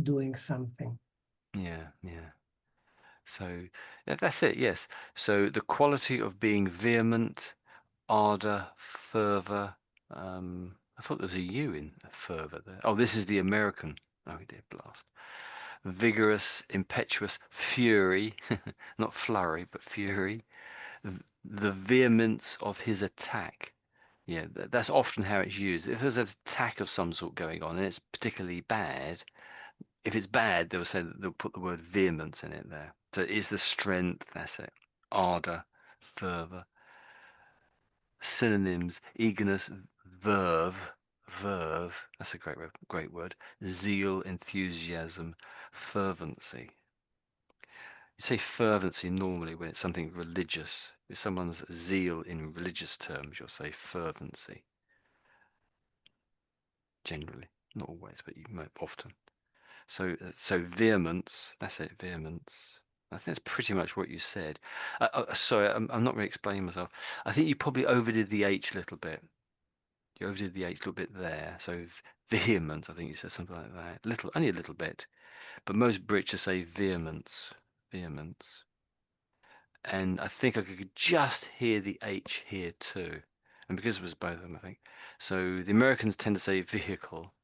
doing something. yeah, yeah. So that's it, yes. So the quality of being vehement, ardor, fervor. I thought there was a U in fervor there. Oh, this is the American. Oh, we did blast. Vigorous, impetuous, fury, not flurry, but fury. The vehemence of his attack. Yeah, that's often how it's used. If there's an attack of some sort going on and it's particularly bad, if it's bad, they'll say that they'll put the word vehemence in it there. So it is the strength, that's it. Ardor, fervor. Synonyms: eagerness, verve, that's a great word. Zeal, enthusiasm, fervency. You say fervency normally when it's something religious. If someone's zeal in religious terms, you'll say fervency. Generally, not always, but you might often. So vehemence, that's it, vehemence. I think that's pretty much what you said. Sorry, I'm not really explaining myself. I think you probably overdid the H a little bit. You overdid the H a little bit there. So vehemence, I think you said something like that. Only a little bit. But most Brits just say vehemence, vehemence. And I think I could just hear the H here too. And because it was both of them, I think. So the Americans tend to say vehicle,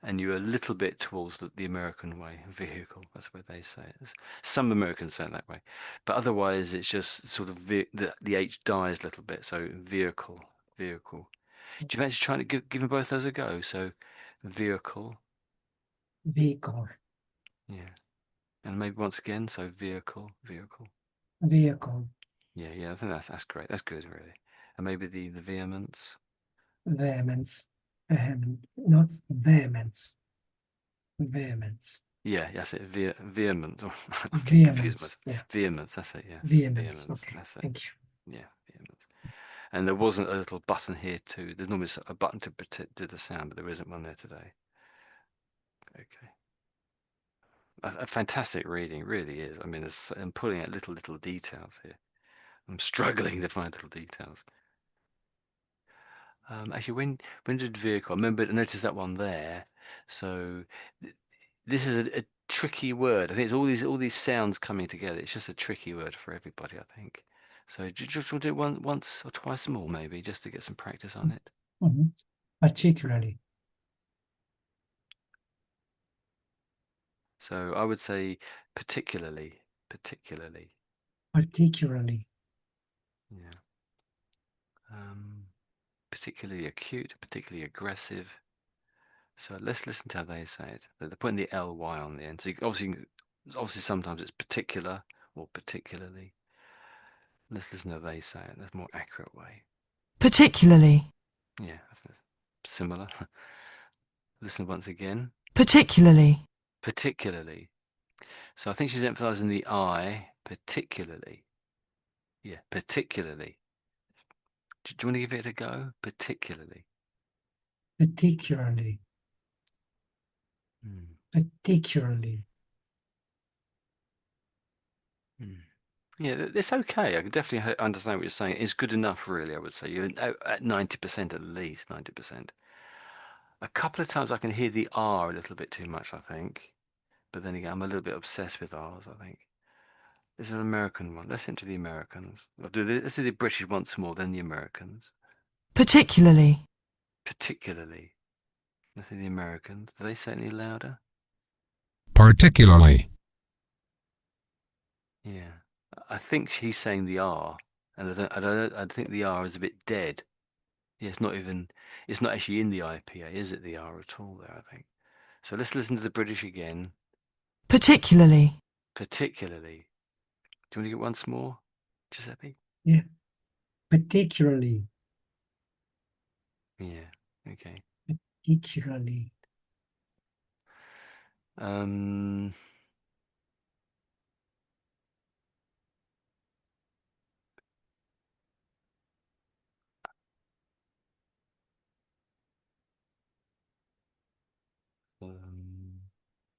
and you're a little bit towards the American way, vehicle. That's where they say it. Some Americans say it that way, but otherwise it's just sort of the H dies a little bit. So vehicle, vehicle. Do you fancy trying to give them both those a go? So vehicle, Vehicle. yeah, and maybe once again. So vehicle, vehicle. Vehicle. Yeah, I think that's great. That's good, really. And maybe the vehemence. Vehemence. Not vehemence. Vehemence. Yeah, that's it. Vehemence. I'm getting confused. Vehemence. Yeah. Vehemence. That's it. Yes. Vehemence. Okay. That's it. Thank you. Yeah, vehemence. And there wasn't a little button here too. There's normally a button to do the sound, but there isn't one there today. Okay. A fantastic reading, really is. I mean, I'm pulling out little details here. I'm struggling to find little details. Actually, when did vehicle? I remember to notice that one there. So this is a tricky word. I think it's all these sounds coming together. It's just a tricky word for everybody, I think. So just want to do it once or twice more, maybe, just to get some practice on it. Mm-hmm. Particularly. So I would say particularly. Particularly. Yeah. Particularly acute, particularly aggressive. So let's listen to how they say it. They're putting the ly on the end. So obviously sometimes it's particular or particularly. Let's listen to how they say it. That's a more accurate way. particularly, Yeah, I think that's similar. Listen once again. particularly, Particularly. So I think she's emphasizing the I, particularly. Yeah, particularly. Do you want to give it a go? Particularly. Particularly. Hmm. Particularly. Yeah, it's okay. I can definitely understand what you're saying. It's good enough, really, I would say. You're at 90% at least, 90%. A couple of times I can hear the R a little bit too much, I think. But then again, I'm a little bit obsessed with R's, I think. There's an American one. Let's listen to the Americans. Let's do the British once more, then the Americans. particularly, Particularly. Let's see the Americans. Do they say it any louder? particularly, Yeah. I think he's saying the R, and I think the R is a bit dead. Yeah, it's not actually in the IPA, is it, the R at all there, I think. So let's listen to the British again. particularly, Particularly. Do you want to get once more, Giuseppe? Yeah. Particularly. Yeah, okay. Particularly. Um,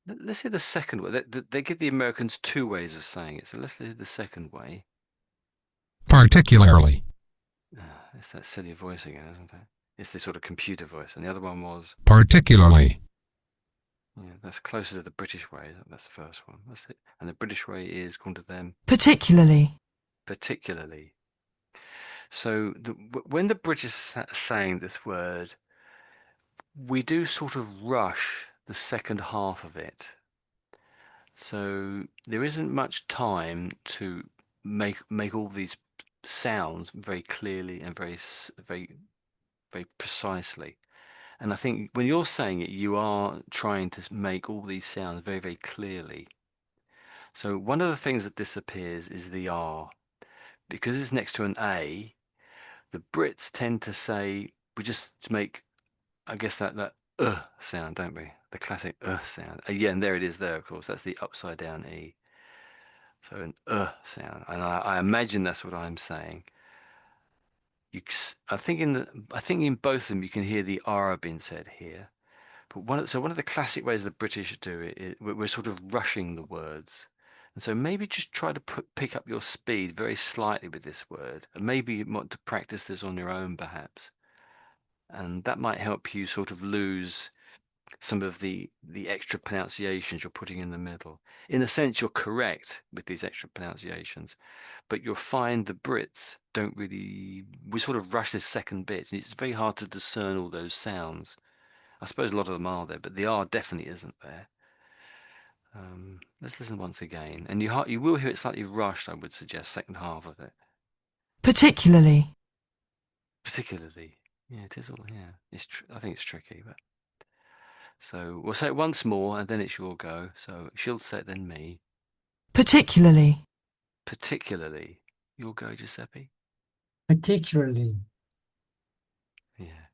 let's hear the second way. They give the Americans two ways of saying it, so let's hear the second way. particularly, It's that silly voice again, isn't it? It's the sort of computer voice, and the other one was, particularly, yeah, that's closer to the British way. That's the first one. That's it. And the British way is, according to them, particularly, particularly. So when the British are saying this word, we do sort of rush the second half of it. So there isn't much time to make all these sounds very clearly and very very precisely. And I think when you're saying it, you are trying to make all these sounds very, very clearly. So one of the things that disappears is the R. Because it's next to an A, the Brits tend to say, we just make, I guess, that sound, don't we? The classic sound. Yeah, and there it is there, of course. That's the upside down E. So an sound. And I imagine that's what I'm saying. I think in both of them you can hear the R being said here. But one of the classic ways the British do it is we're sort of rushing the words. And so maybe just try to pick up your speed very slightly with this word. And maybe you want to practice this on your own, perhaps. And that might help you sort of lose some of the extra pronunciations you're putting in the middle. In a sense, you're correct with these extra pronunciations, but you'll find the Brits don't really, we sort of rush this second bit, and it's very hard to discern all those sounds. I suppose a lot of them are there, but the R definitely isn't there. Let's listen once again, and you will hear it slightly rushed, I would suggest, second half of it. particularly, Particularly, yeah, it is all, yeah. I think it's tricky, but so we'll say it once more, and then it's your go. So she'll say it, then me. particularly, Particularly, your go, Giuseppe. Particularly. Yeah.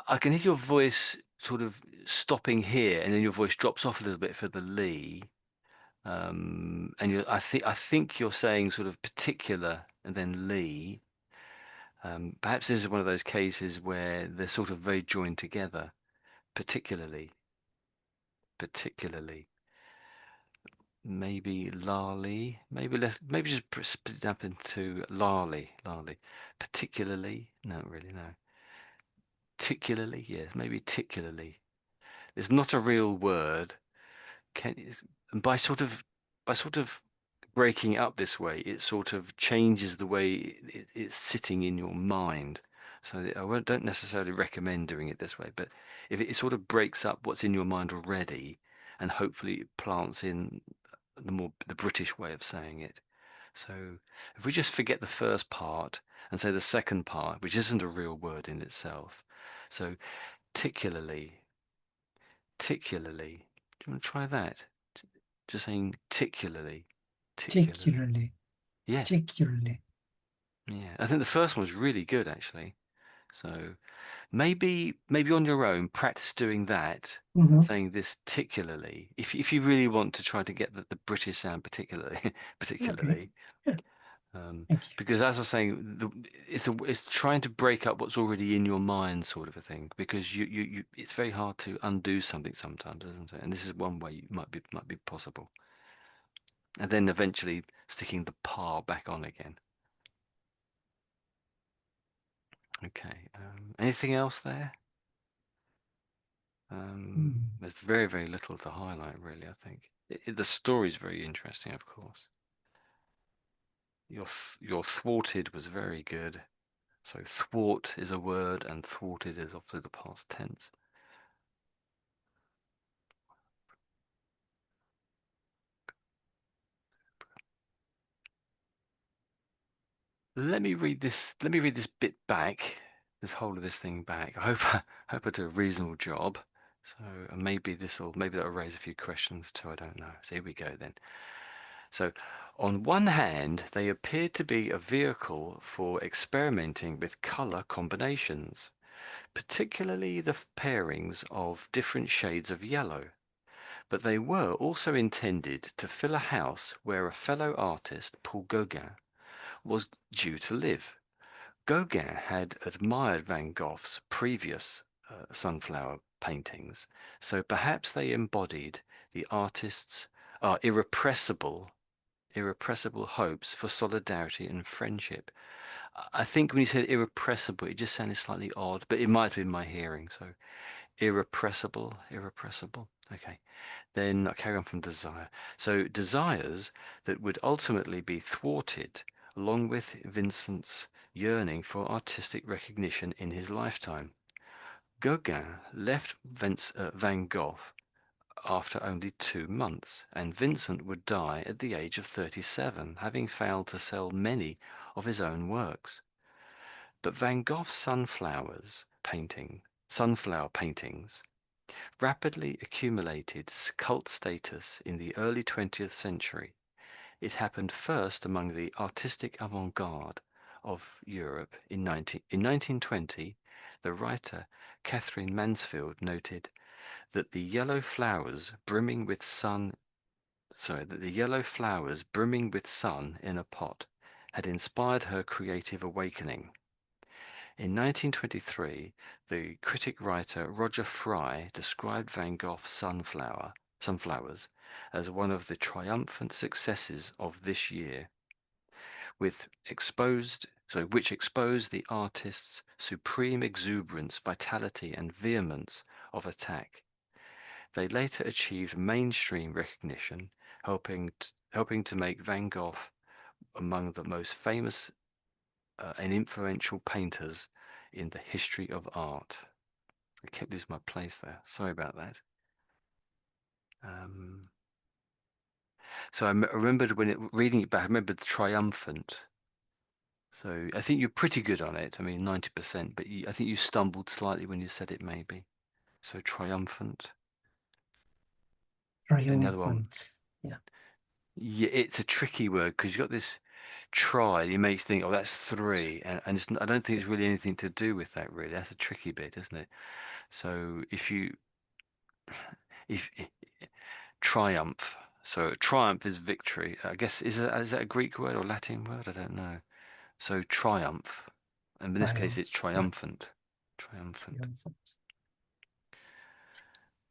I can hear your voice sort of stopping here, and then your voice drops off a little bit for the Lee. And I think you're saying sort of particular and then Lee. Perhaps this is one of those cases where they're sort of very joined together. Particularly. Maybe Lali. Maybe just split it up into Lali. Particularly. No, really, no. Particularly, yes, maybe particularly. It's not a real word. And by sort of breaking it up this way, it sort of changes the way it's sitting in your mind. So don't necessarily recommend doing it this way, but if it sort of breaks up what's in your mind already, and hopefully it plants in the British way of saying it. So if we just forget the first part and say the second part, which isn't a real word in itself. So particularly. Do you want to try that? Just saying particularly. Particularly. Yes. Particularly. Yeah. I think the first one was really good, actually. So maybe on your own, practice doing that, saying this particularly. If you really want to try to get the British sound particularly. Okay. Yeah. Thank you. Because as I was saying, it's trying to break up what's already in your mind, sort of a thing. Because it's very hard to undo something sometimes, isn't it? And this is one way it might be possible. And then eventually sticking the par back on again. Okay. Anything else there? There's very, very little to highlight, really, I think. The story's very interesting, of course. Your thwarted was very good. So thwart is a word, and thwarted is obviously the past tense. Let me read this bit back, the whole of this thing back. I hope I do a reasonable job. So maybe that'll raise a few questions too. I don't know. So here we go then. So on one hand, they appeared to be a vehicle for experimenting with color combinations, particularly the pairings of different shades of yellow. But they were also intended to fill a house where a fellow artist, Paul Gauguin, was due to live. Gauguin had admired Van Gogh's previous sunflower paintings, so perhaps they embodied the artist's irrepressible hopes for solidarity and friendship. I think when you said irrepressible, it just sounded slightly odd, but it might have been my hearing. So irrepressible. Okay. Then I carry on from desire. So desires that would ultimately be thwarted, along with Vincent's yearning for artistic recognition in his lifetime. Gauguin left Van Gogh after only 2 months, and Vincent would die at the age of 37, having failed to sell many of his own works. But Van Gogh's sunflower paintings rapidly accumulated cult status in the early 20th century. It happened first among the artistic avant-garde of Europe in 1920. The writer Catherine Mansfield noted that the yellow flowers brimming with sun in a pot had inspired her creative awakening. In 1923, the critic writer Roger Fry described Van Gogh's sunflowers as one of the triumphant successes of this year, which exposed the artist's supreme exuberance, vitality, and vehemence of attack. They later achieved mainstream recognition, helping to make Van Gogh among the most famous and influential painters in the history of art. I kept losing my place there. Sorry about that. So I remembered reading it back, I remembered the triumphant. So I think you're pretty good on it. I mean, 90%, but I think you stumbled slightly when you said it, maybe. So triumphant. And the other one, Triumphant. Yeah. yeah, it's a tricky word because you've got this try. It makes you think, oh, that's 3, and I don't think it's really anything to do with that. Really, that's a tricky bit, isn't it? So if triumph. So triumph is victory. I guess is that a Greek word or Latin word? I don't know. So triumph, and in this case, it's Yeah. triumphant. Triumphant. Triumphant.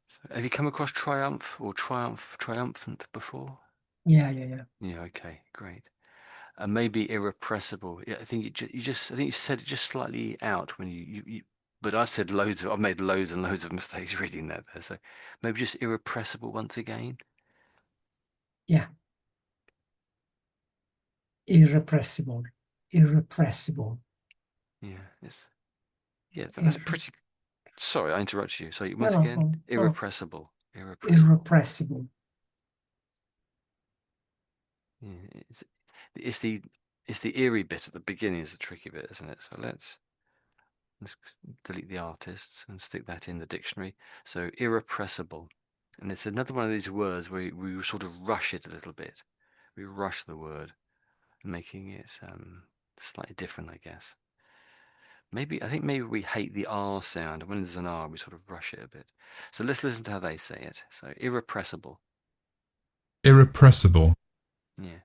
So have you come across triumph or triumphant before? Yeah. Yeah. Okay. Great. And maybe irrepressible. Yeah. I think I think you said it just slightly out when you. But I've made loads and loads of mistakes reading that there. So maybe just irrepressible once again. Yeah. Irrepressible. Irrepressible. Yeah. That's pretty. Sorry, I interrupted you. So once again, No. irrepressible. Irrepressible. Yeah, it's the eerie bit at the beginning is the tricky bit, isn't it? So let's delete the artists and stick that in the dictionary. So irrepressible, and it's another one of these words where we sort of rush it a little bit. We rush the word, making it slightly different, I guess. I think maybe we hate the R sound, and when there's an R, we sort of rush it a bit. So let's listen to how they say it. So irrepressible. Irrepressible. Yeah.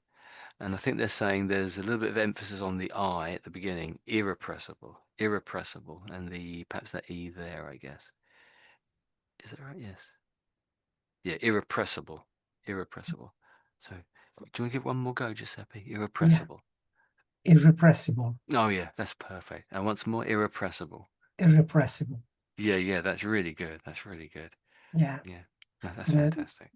And I think they're saying there's a little bit of emphasis on the I at the beginning, irrepressible, and perhaps that E there, I guess. Is that right? Yes. Yeah, irrepressible. So, do you want to give one more go, Giuseppe? Irrepressible. Yeah. Irrepressible. Oh, yeah, that's perfect. And once more, irrepressible. Irrepressible. Yeah, that's really good. Yeah. Yeah, that's fantastic.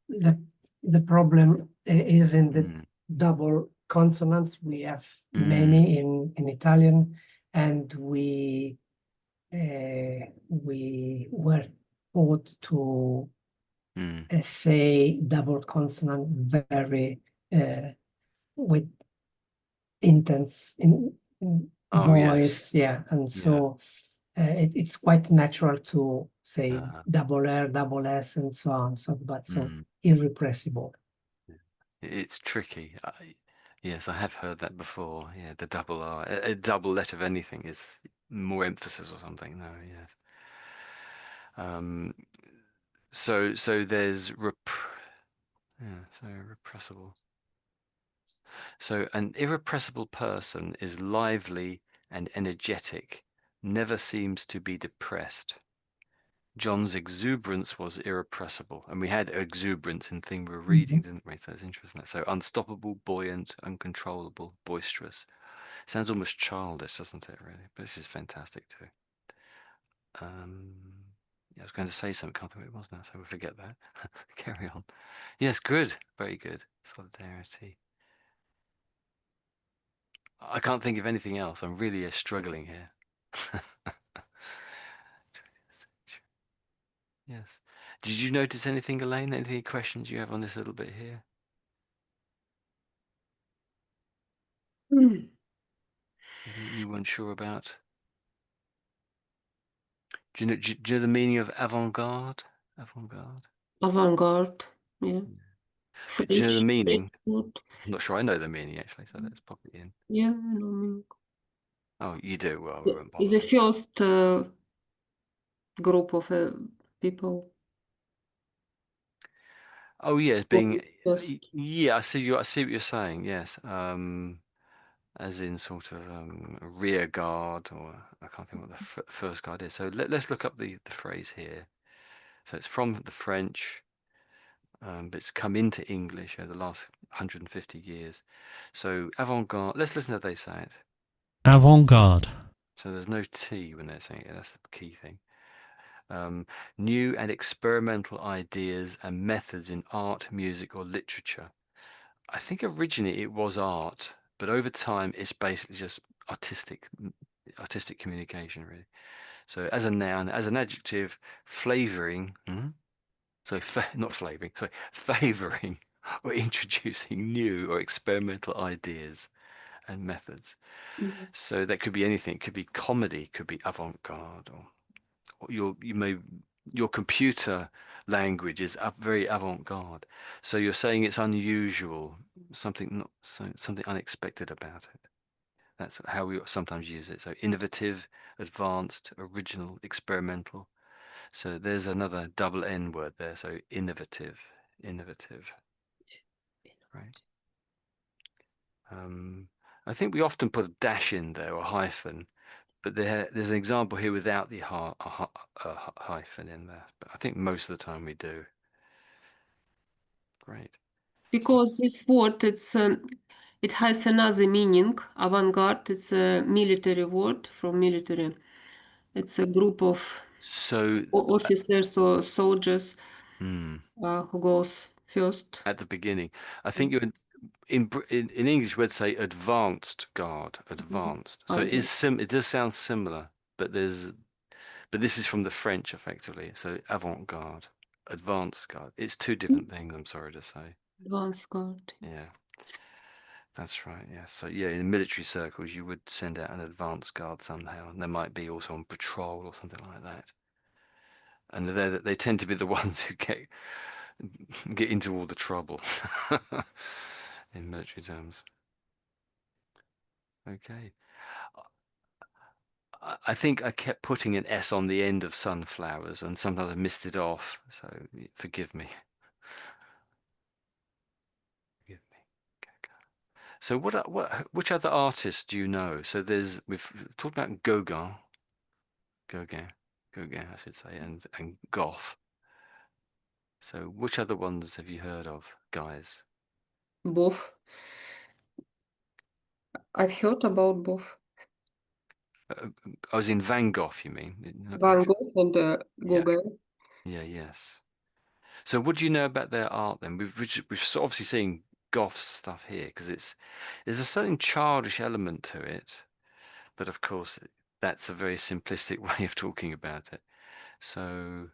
The problem is in the double consonants. We have many in Italian, and we were taught to say double consonant very with intense voice. Yeah, and so it's quite natural to say double R, double S, and so on. So irrepressible. It's tricky. Yes, I have heard that before. Yeah, the double R, a double letter of anything is more emphasis or something. No, yes. So there's repressible. So an irrepressible person is lively and energetic, never seems to be depressed. John's exuberance was irrepressible, and we had exuberance in the thing we were reading, didn't we? So it's interesting. So unstoppable, buoyant, uncontrollable, boisterous. Sounds almost childish, doesn't it? Really, but this is fantastic too. I was going to say something, can't think what it was now, so we'll forget that. Carry on. Yes, good, very good. Solidarity. I can't think of anything else. I'm really struggling here. Yes. Did you notice anything, Elaine? Any questions you have on this little bit here? Anything you weren't sure about? Do you know the meaning of avant-garde? Avant-garde. Avant-garde, yeah. But do you know the French meaning? word. I'm not sure I know the meaning actually, so let's pop it in. Yeah, I know meaning. Oh, you do? Well, we won't bother. The first group of people. Oh, yes, First. yeah, I see what you're saying. Yes, as in sort of a rear guard, or I can't think what the first guard is. So let's look up the phrase here. So it's from the French, but it's come into English over the last 150 years. So avant-garde. Let's listen to how they say it. Avant-garde. So there's no T when they're saying it. That's the key thing. New and experimental ideas and methods in art, music, or literature. I think originally it was art, but over time it's basically just artistic communication, really. So as a noun, as an adjective, flavoring. So not flavoring, sorry, favoring or introducing new or experimental ideas and methods. Mhm. So that could be anything. It could be comedy, could be avant-garde, or your computer language is very avant-garde. So you're saying it's unusual, something something unexpected about it. That's how we sometimes use it. So innovative, advanced, original, experimental. So there's another double N word there. So innovative, right? I think we often put a dash in there or a hyphen, but there's an example here without the hyphen in there. But I think most of the time we do. Great. Because this word, it has another meaning. Avant-garde, it's a military word from military. It's a group of So officers or soldiers hmm, who goes first. at the beginning, I think you're in English we'd say advanced guard, advanced. So it is it does sound similar, but this is from the French effectively. So avant-garde, advanced guard. It's two different things, I'm sorry to say. Advanced guard. Yeah. That's right, yeah. So yeah, in military circles, you would send out an advance guard somehow, and they might be also on patrol or something like that. And they tend to be the ones who get into all the trouble in military terms. Okay. I think I kept putting an S on the end of sunflowers, and sometimes I missed it off. So forgive me. Forgive me. Okay. So which other artists do you know? So we've talked about Gauguin, I should say, and Gough. So which other ones have you heard of, guys? Both. I've heard about both. I was in Van Gogh, you mean? Van Gogh and Yeah, Gauguin. yes. So what do you know about their art then? We've obviously seen Gough's stuff here because there's a certain childish element to it, but of course that's a very simplistic way of talking about it. So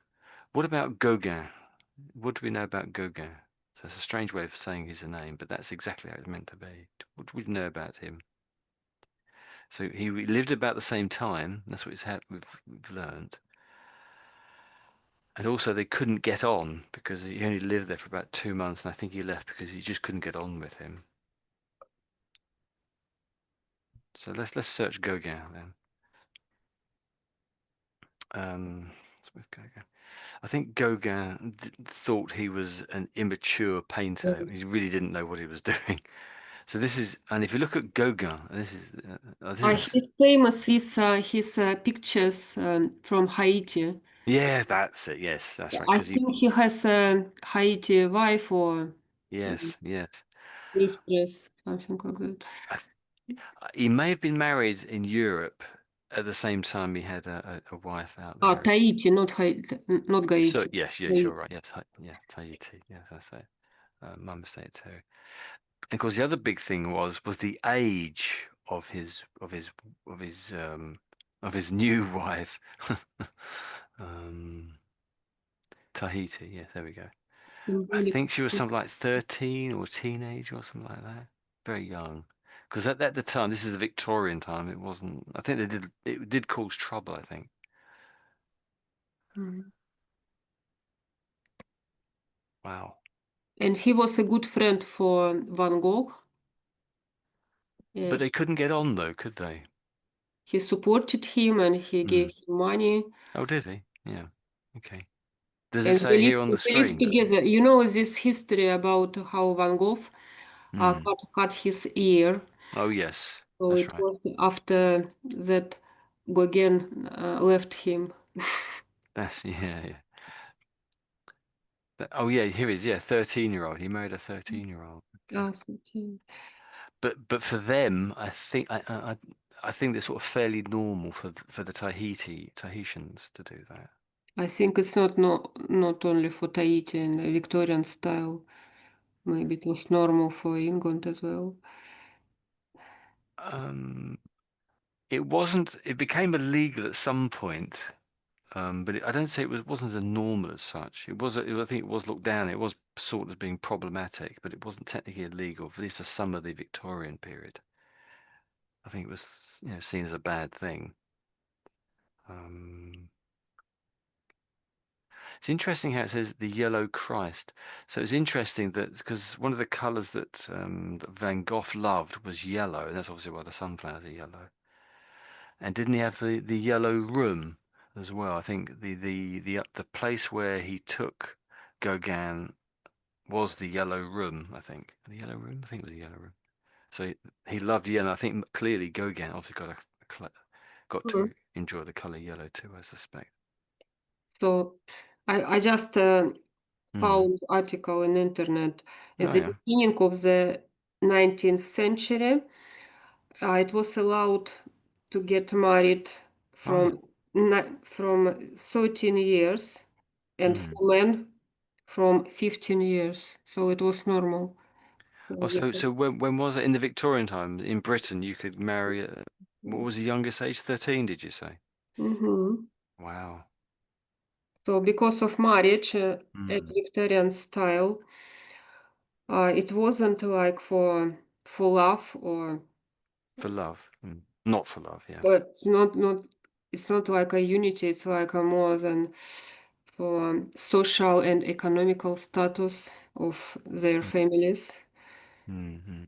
what about Gauguin? What do we know about Gauguin? So it's a strange way of saying his name, but that's exactly how it's meant to be. What do we know about him? So he lived about the same time. That's what we've learned. And also they couldn't get on because he only lived there for about 2 months, and I think he left because he just couldn't get on with him. So let's search Gauguin then. With Gauguin. I think Gauguin thought he was an immature painter. He really didn't know what he was doing. So this is, and if you look at Gauguin, He's famous with his pictures from Haiti. yeah, that's it. Yes, that's right. I Because think he has a Haiti wife or yes, mistress, something like that. he may have been married in Europe at the same time he had a wife out there. Tahiti, not Haiti, not So Haiti. yes, you're right. Yes, yeah, Tahiti. Yes, that's it. My mistake too. And of course, the other big thing was the age of his new wife, Tahiti, yes, there we go. I Symbolic. think she was something like 13 or teenage or something like that. Very young. Because at the time, this is the Victorian time, it wasn't, I think it did cause trouble, I think. Mhm. Wow. And he was a good friend for Van Gogh. But they couldn't get on though, could they? He supported him and he gave him money. Oh, did he? Yeah. Okay. Does it And say here on the they lived screen? Does it? together. You know this history about how Van Gogh cut his ear. Oh, yes. So That's it right. was after that Gauguin left him. That's, yeah. Oh, yeah, here it is. Yeah, 13-year-old. He married a 13-year-old. Okay. Yes, okay. But for them, I think I think they're sort of fairly normal for the Tahitians to do that. I think it's not only for Tahiti and the Victorian style. Maybe it was normal for England as well. It wasn't. It became illegal at some point, but I don't say it wasn't as normal as such. It was. I think it was looked down. It was sort of being problematic, but it wasn't technically illegal, at least for some of the Victorian period. I think it was, seen as a bad thing. It's interesting how it says the yellow Christ. So it's interesting that because one of the colours that Van Gogh loved was yellow, and that's obviously why the sunflowers are yellow. And didn't he have the yellow room as well? I think the place where he took Gauguin was the yellow room. I think the yellow room. I think it was the yellow room. So he loved yellow. I think clearly Gauguin obviously got to enjoy the colour yellow too, I suspect. So I just found article in internet. At Oh, the yeah. beginning of the 19th century, it was allowed to get married Oh, yeah. from 13 years, and for men from 15 years. So it was normal. Oh, so when was it in the Victorian time in Britain? You could marry. What was the youngest age? 13, did you say? Mhm. Wow. So because of marriage at Victorian style, it wasn't like for love or For love. Not for love, yeah. but it's not like a unity, it's like a more than for social and economical status of their families. Mm-hmm.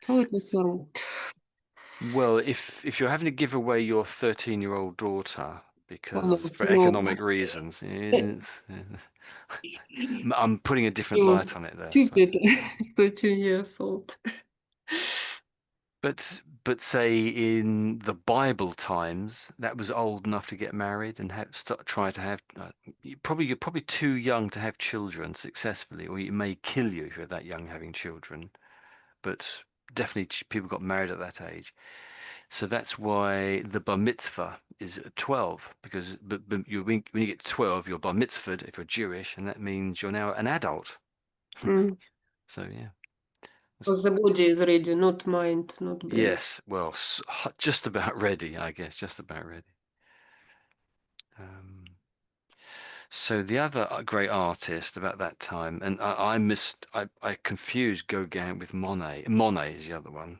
So it was normal. Well, if you're having to give away your 13-year-old daughter because for No. economic reasons, I'm putting a different You light on it there. So. stupid 13 years old. But say in the Bible times, that was old enough to get married and try to have. You're probably too young to have children successfully, or it may kill you if you're that young having children. But definitely, people got married at that age. So that's why the bar mitzvah is at 12, because but when you get to 12, you're bar mitzvahed if you're Jewish, and that means you're now an adult. So yeah. Because the body is ready, not mind, not brain. Yes, well, just about ready, I guess, just about ready. So the other great artist about that time, and I confused Gauguin with Monet. Monet is the other one.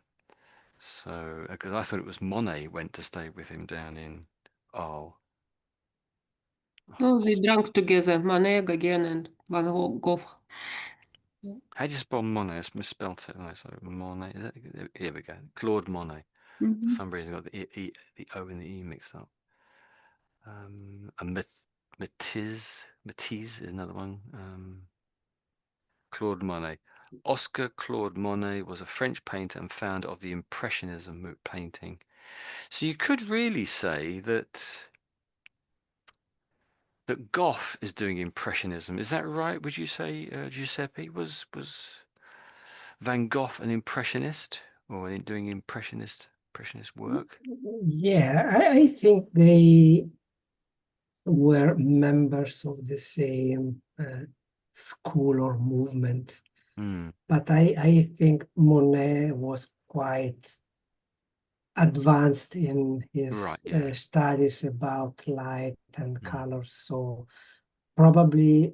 So, because I thought it was Monet went to stay with him down in Arles. No, they drank together, Monet, Gauguin, and Van Gogh. How do you spell Monet? I misspelt it. So Monet. Here we go. Claude Monet. For some reason, I got the O and the E mixed up. Matisse is another one. Claude Monet. Oscar Claude Monet was a French painter and founder of the Impressionism painting. So you could really say that Gough is doing Impressionism. Is that right? Would you say, Giuseppe, was Van Gogh an impressionist or doing impressionist work? Yeah, I think they were members of the same school or movement. But I think Monet was quite advanced in his Right, yeah. studies about light and colors. So probably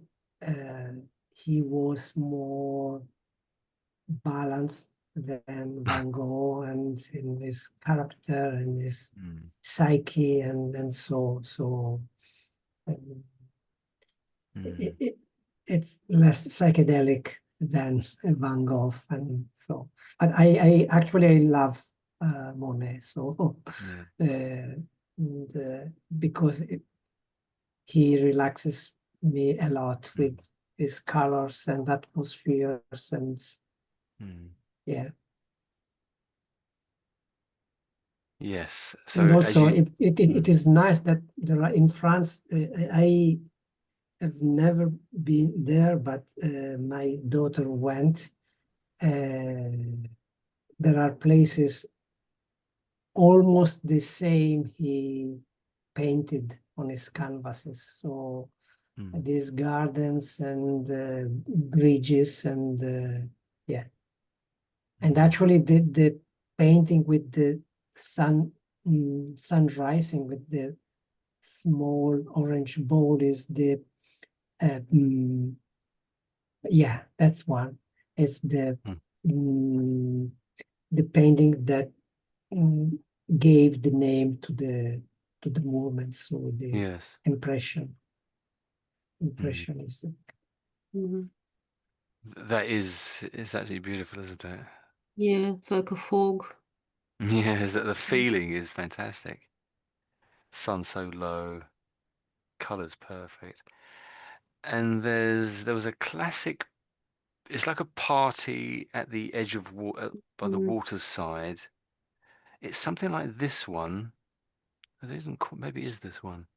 he was more balanced than Van Gogh, and in his character and his psyche, and so it's less psychedelic than Van Gogh, and so. But I actually love Monet, so Yeah. because he relaxes me a lot with his colors and atmospheres, and yeah. Yes. So And as also, you it is nice that there are in France. I have never been there, but my daughter went. There are places almost the same he painted on his canvases. So these gardens and bridges and yeah. And actually the painting with the sun rising with the small orange ball is the yeah, that's one. It's the painting that gave the name to the movement, so the yes. impressionism. That is, it's actually beautiful, isn't it? Yeah, it's like a fog. Yeah, the feeling is fantastic. Sun so low, colors perfect. And there was a classic, it's like a party at the edge of water, by the water's side. It's something like this one. It isn't, maybe it is this one.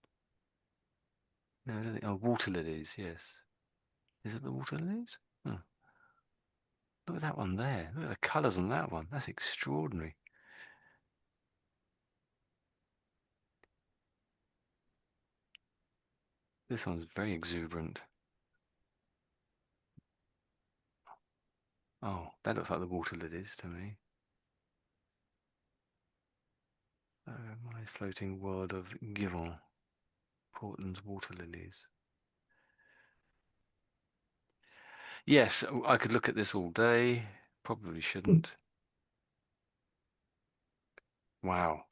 No, I don't think, oh, water lilies, yes. Is it the water lilies? Oh. Look at that one there. Look at the colours on that one. That's extraordinary. This one's very exuberant. Oh, that looks like the water lilies to me. My floating world of Gauguin, Portland's water lilies. Yes, I could look at this all day. Probably shouldn't. Wow.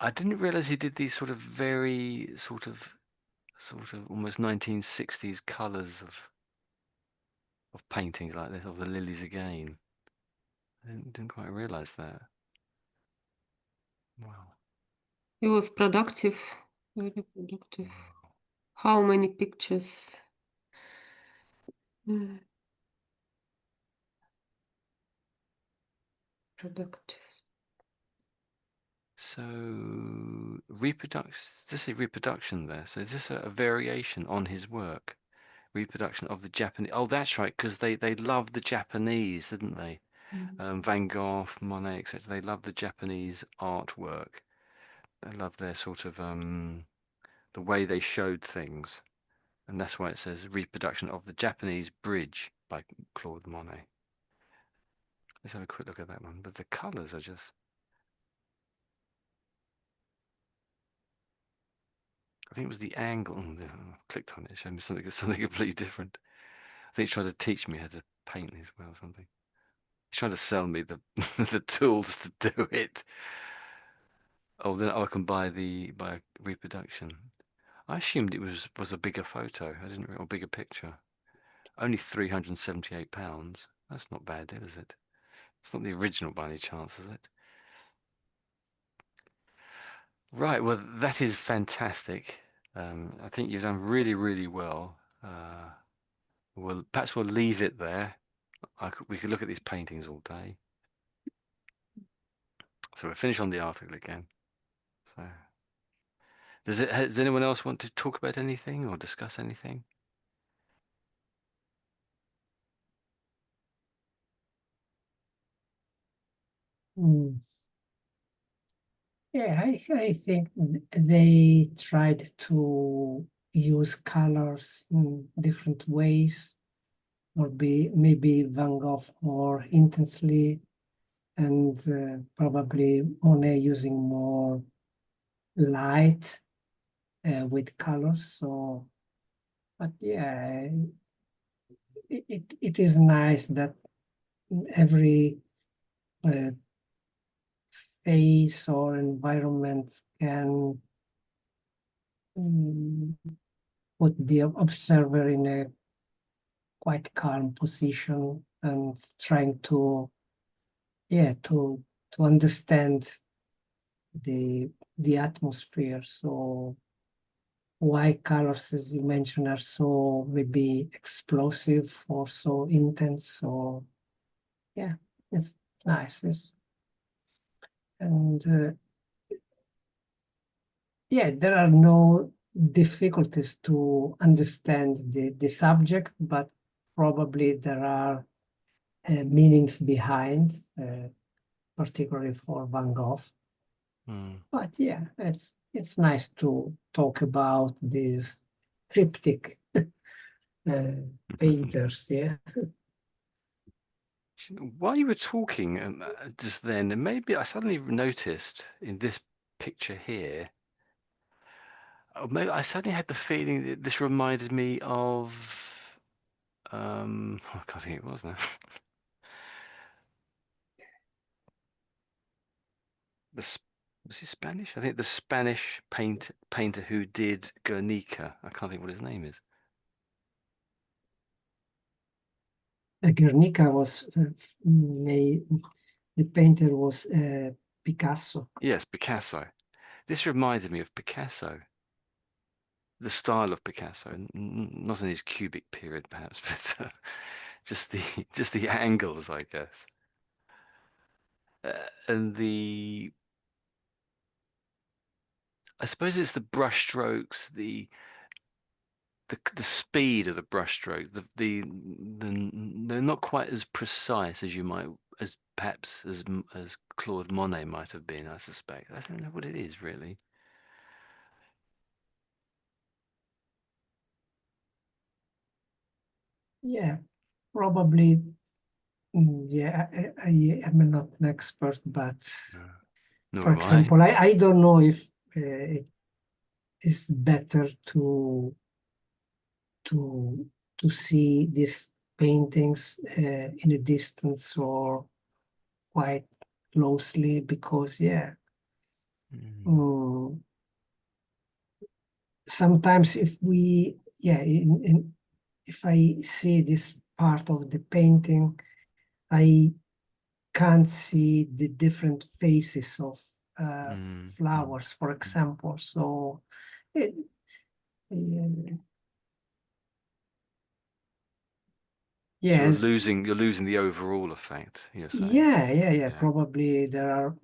I didn't realize he did these sort of very sort of almost 1960s colors of paintings like this, of the lilies again. I didn't quite realize that. Wow. It was productive, very productive. Wow. How many pictures? Productive. So reproduction, just say reproduction there. So is this a variation on his work? Reproduction of the Japanese. Oh, that's right, because they loved the Japanese, didn't they? Van Gogh, Monet, etc. They loved the Japanese artwork. They loved their sort of the way they showed things, and that's why it says reproduction of the Japanese bridge by Claude Monet. Let's have a quick look at that one. But the colours are just. I think it was the angle. Oh, I clicked on it, it showed me something completely different. I think he's trying to teach me how to paint as well, or something. He's trying to sell me the the tools to do it. Oh, then I can buy a reproduction. I assumed it was a bigger photo. I didn't, or bigger picture. Only £378. That's not bad, is it? It's not the original by any chance, is it? Right. Well, that is fantastic. I think you've done really, really well. Well, perhaps we'll leave it there. We could look at these paintings all day. So we'll finish on the article again. So, does anyone else want to talk about anything or discuss anything? Yeah, I think they tried to use colors in different ways, or maybe Van Gogh more intensely, and probably Monet using more light with colors. So, but yeah, it is nice that every face or environment can put the observer in a quite calm position and trying to understand the atmosphere. So why colors, as you mentioned, are so maybe explosive or so intense. So yeah, it's nice. And yeah, there are no difficulties to understand the subject, but probably there are meanings behind, particularly for Van Gogh. But yeah, it's nice to talk about these cryptic painters. Yeah. While you were talking just then, and maybe I suddenly noticed in this picture here, maybe I suddenly had the feeling that this reminded me of, I can't think it was now. Was he Spanish? I think the Spanish painter who did Guernica. I can't think what his name is. Guernica was made. The painter was Picasso. Yes, Picasso. This reminded me of Picasso. The style of Picasso, not in his cubic period, perhaps, but just the angles, I guess, and I suppose it's the brush strokes, the speed of the brushstroke, they're not quite as precise as perhaps as Claude Monet might have been. I suspect. I don't know what it is really. Yeah, probably. Yeah, I am not an expert, but Nor for am I. example, I don't know if it is better to see these paintings in a distance or quite closely, because yeah, sometimes if we if I see this part of the painting, I can't see the different phases of flowers, for example. So it, So yes, you're losing the overall effect, you're saying. yeah. Probably there are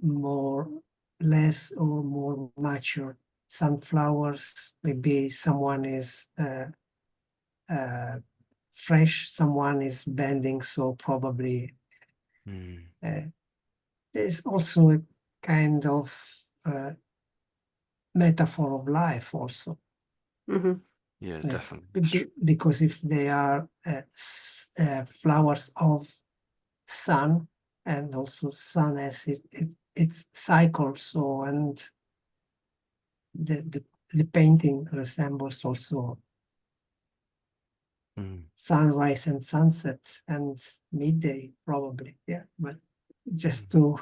less or more mature sunflowers. Maybe someone is fresh, someone is bending. So probably there's also a kind of metaphor of life also. Yeah, definitely. Because if they are flowers of sun, and also sun has its cycle, so and the painting resembles also sunrise and sunset and midday, probably. Yeah, but just to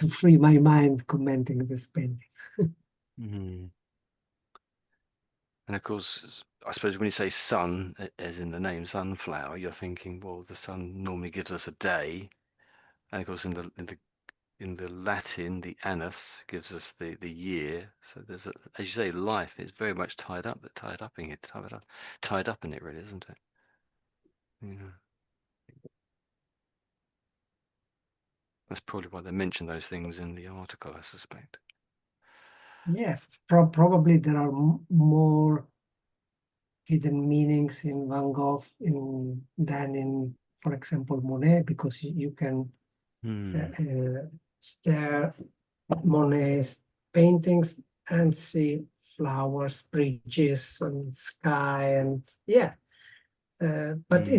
free my mind commenting this painting. And of course, I suppose when you say sun, as in the name sunflower, you're thinking, well, the sun normally gives us a day, and of course in the Latin, the annus gives us the year. So there's as you say, life is very much tied up in it, really, isn't it? Yeah. That's probably why they mention those things in the article, I suspect. Yeah, probably there are more hidden meanings in Van Gogh than in, for example, Monet, because you can stare at Monet's paintings and see flowers, bridges, and sky, and yeah. But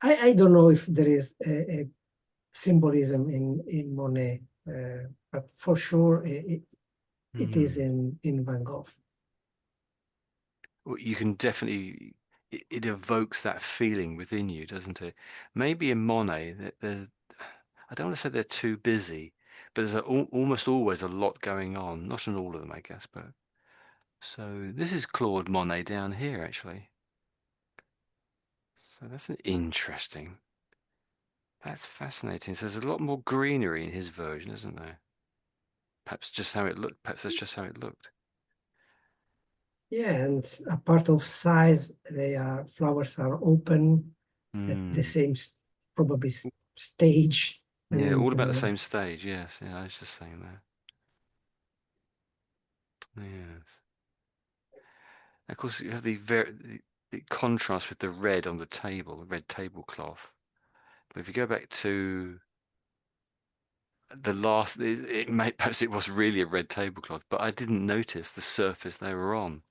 I don't know if there is a symbolism in Monet, but for sure it is in Van Gogh. Well, you can definitely, it evokes that feeling within you, doesn't it? Maybe in Monet, I don't want to say they're too busy, but there's almost always a lot going on. Not in all of them, I guess, but so this is Claude Monet down here, actually. So that's an interesting. That's fascinating. So there's a lot more greenery in his version, isn't there? Perhaps just how it looked. Perhaps that's just how it looked. Yeah, and a part of size, flowers are open at the same probably stage. Yeah, And all about the same stage. Yes, yeah, I was just saying that. Yes. Of course, you have the contrast with the red on the table, the red tablecloth. But if you go back to the last, perhaps it was really a red tablecloth, but I didn't notice the surface they were on.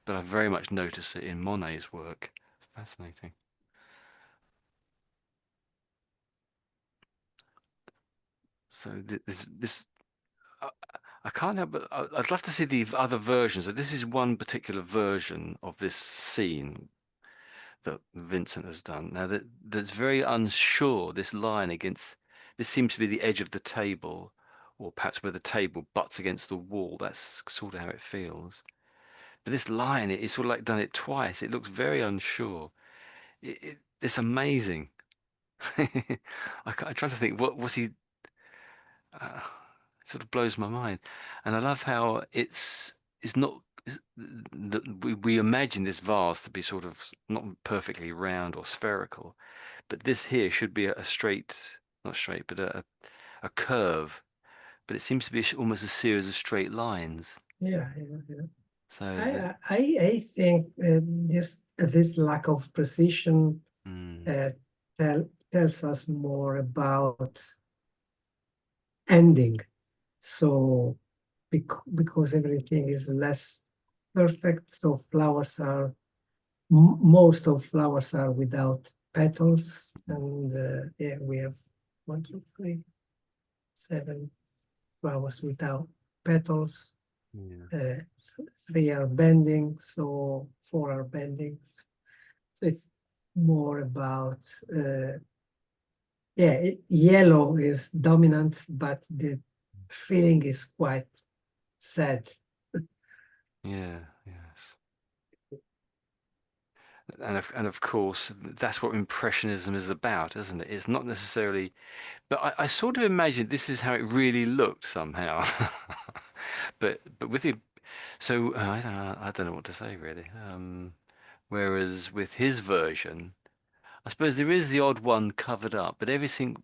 But I very much notice it in Monet's work. It's fascinating. So this I can't help but I'd love to see the other versions. So this is one particular version of this scene that Vincent has done. Now that's very unsure, this line against, this seems to be the edge of the table, or perhaps where the table butts against the wall. That's sort of how it feels. But this line, it's sort of like done it twice. It looks very unsure. It's amazing. I'm trying to think, what was he? It sort of blows my mind, and I love how it's not. We imagine this vase to be sort of not perfectly round or spherical, but this here should be a straight, not straight, but a curve. But it seems to be almost a series of straight lines. yeah. So I think this lack of precision tells us more about ending. So because everything is less perfect, so flowers are most of flowers are without petals, and yeah, we have 1, 2, 3, 7 flowers without petals. yeah. 3 are bending, so 4 are bending. So it's more about yeah, yellow is dominant, but the feeling is quite sad. Yeah, yes. And of course, that's what Impressionism is about, isn't it? It's not necessarily, but I sort of imagine this is how it really looked somehow. But with the, so I don't know what to say really. Whereas with his version, I suppose there is the odd one covered up, but everything.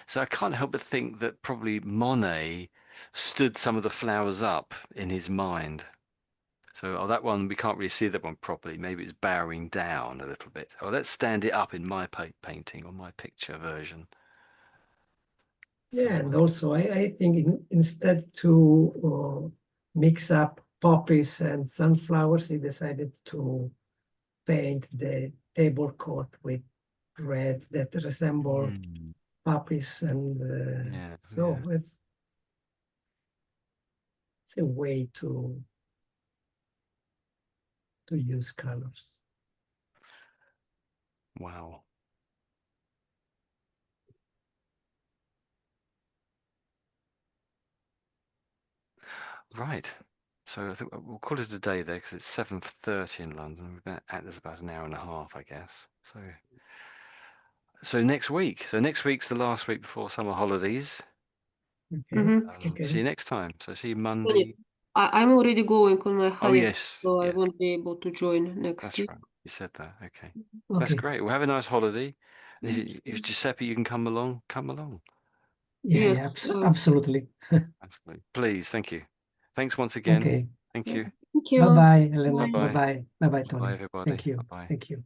So I can't help but think that probably Monet stood some of the flowers up in his mind. So, that one, we can't really see that one properly. Maybe it's bowing down a little bit. Oh, let's stand it up in my painting or my picture version. So, Yeah, and also I think instead to mix up poppies and sunflowers, he decided to paint the tablecloth with red that resembled poppies, and yeah, so yeah. it's a way to use colors. Wow. Right. So I think we'll call it a day there because it's 7:30 in London. We've been at this about an hour and a half, I guess. So next week. So next week's the last week before summer holidays. Okay. See you next time. So see you Monday. I'm already going on my Oh honeymoon, yes, so I yeah, won't be able to join next that's week. right. You said that. Okay, that's Okay. great. Well, have a nice holiday. And if Giuseppe, you can come along. Come along. Yeah, Yes. yeah, absolutely. Absolutely. Please. Thank you. Thanks once again. Okay. Thank you. Thank you. Bye-bye, Elena. Bye. Bye-bye. Bye-bye, Bye, Tony. everybody. Thank you. Bye-bye. Thank you.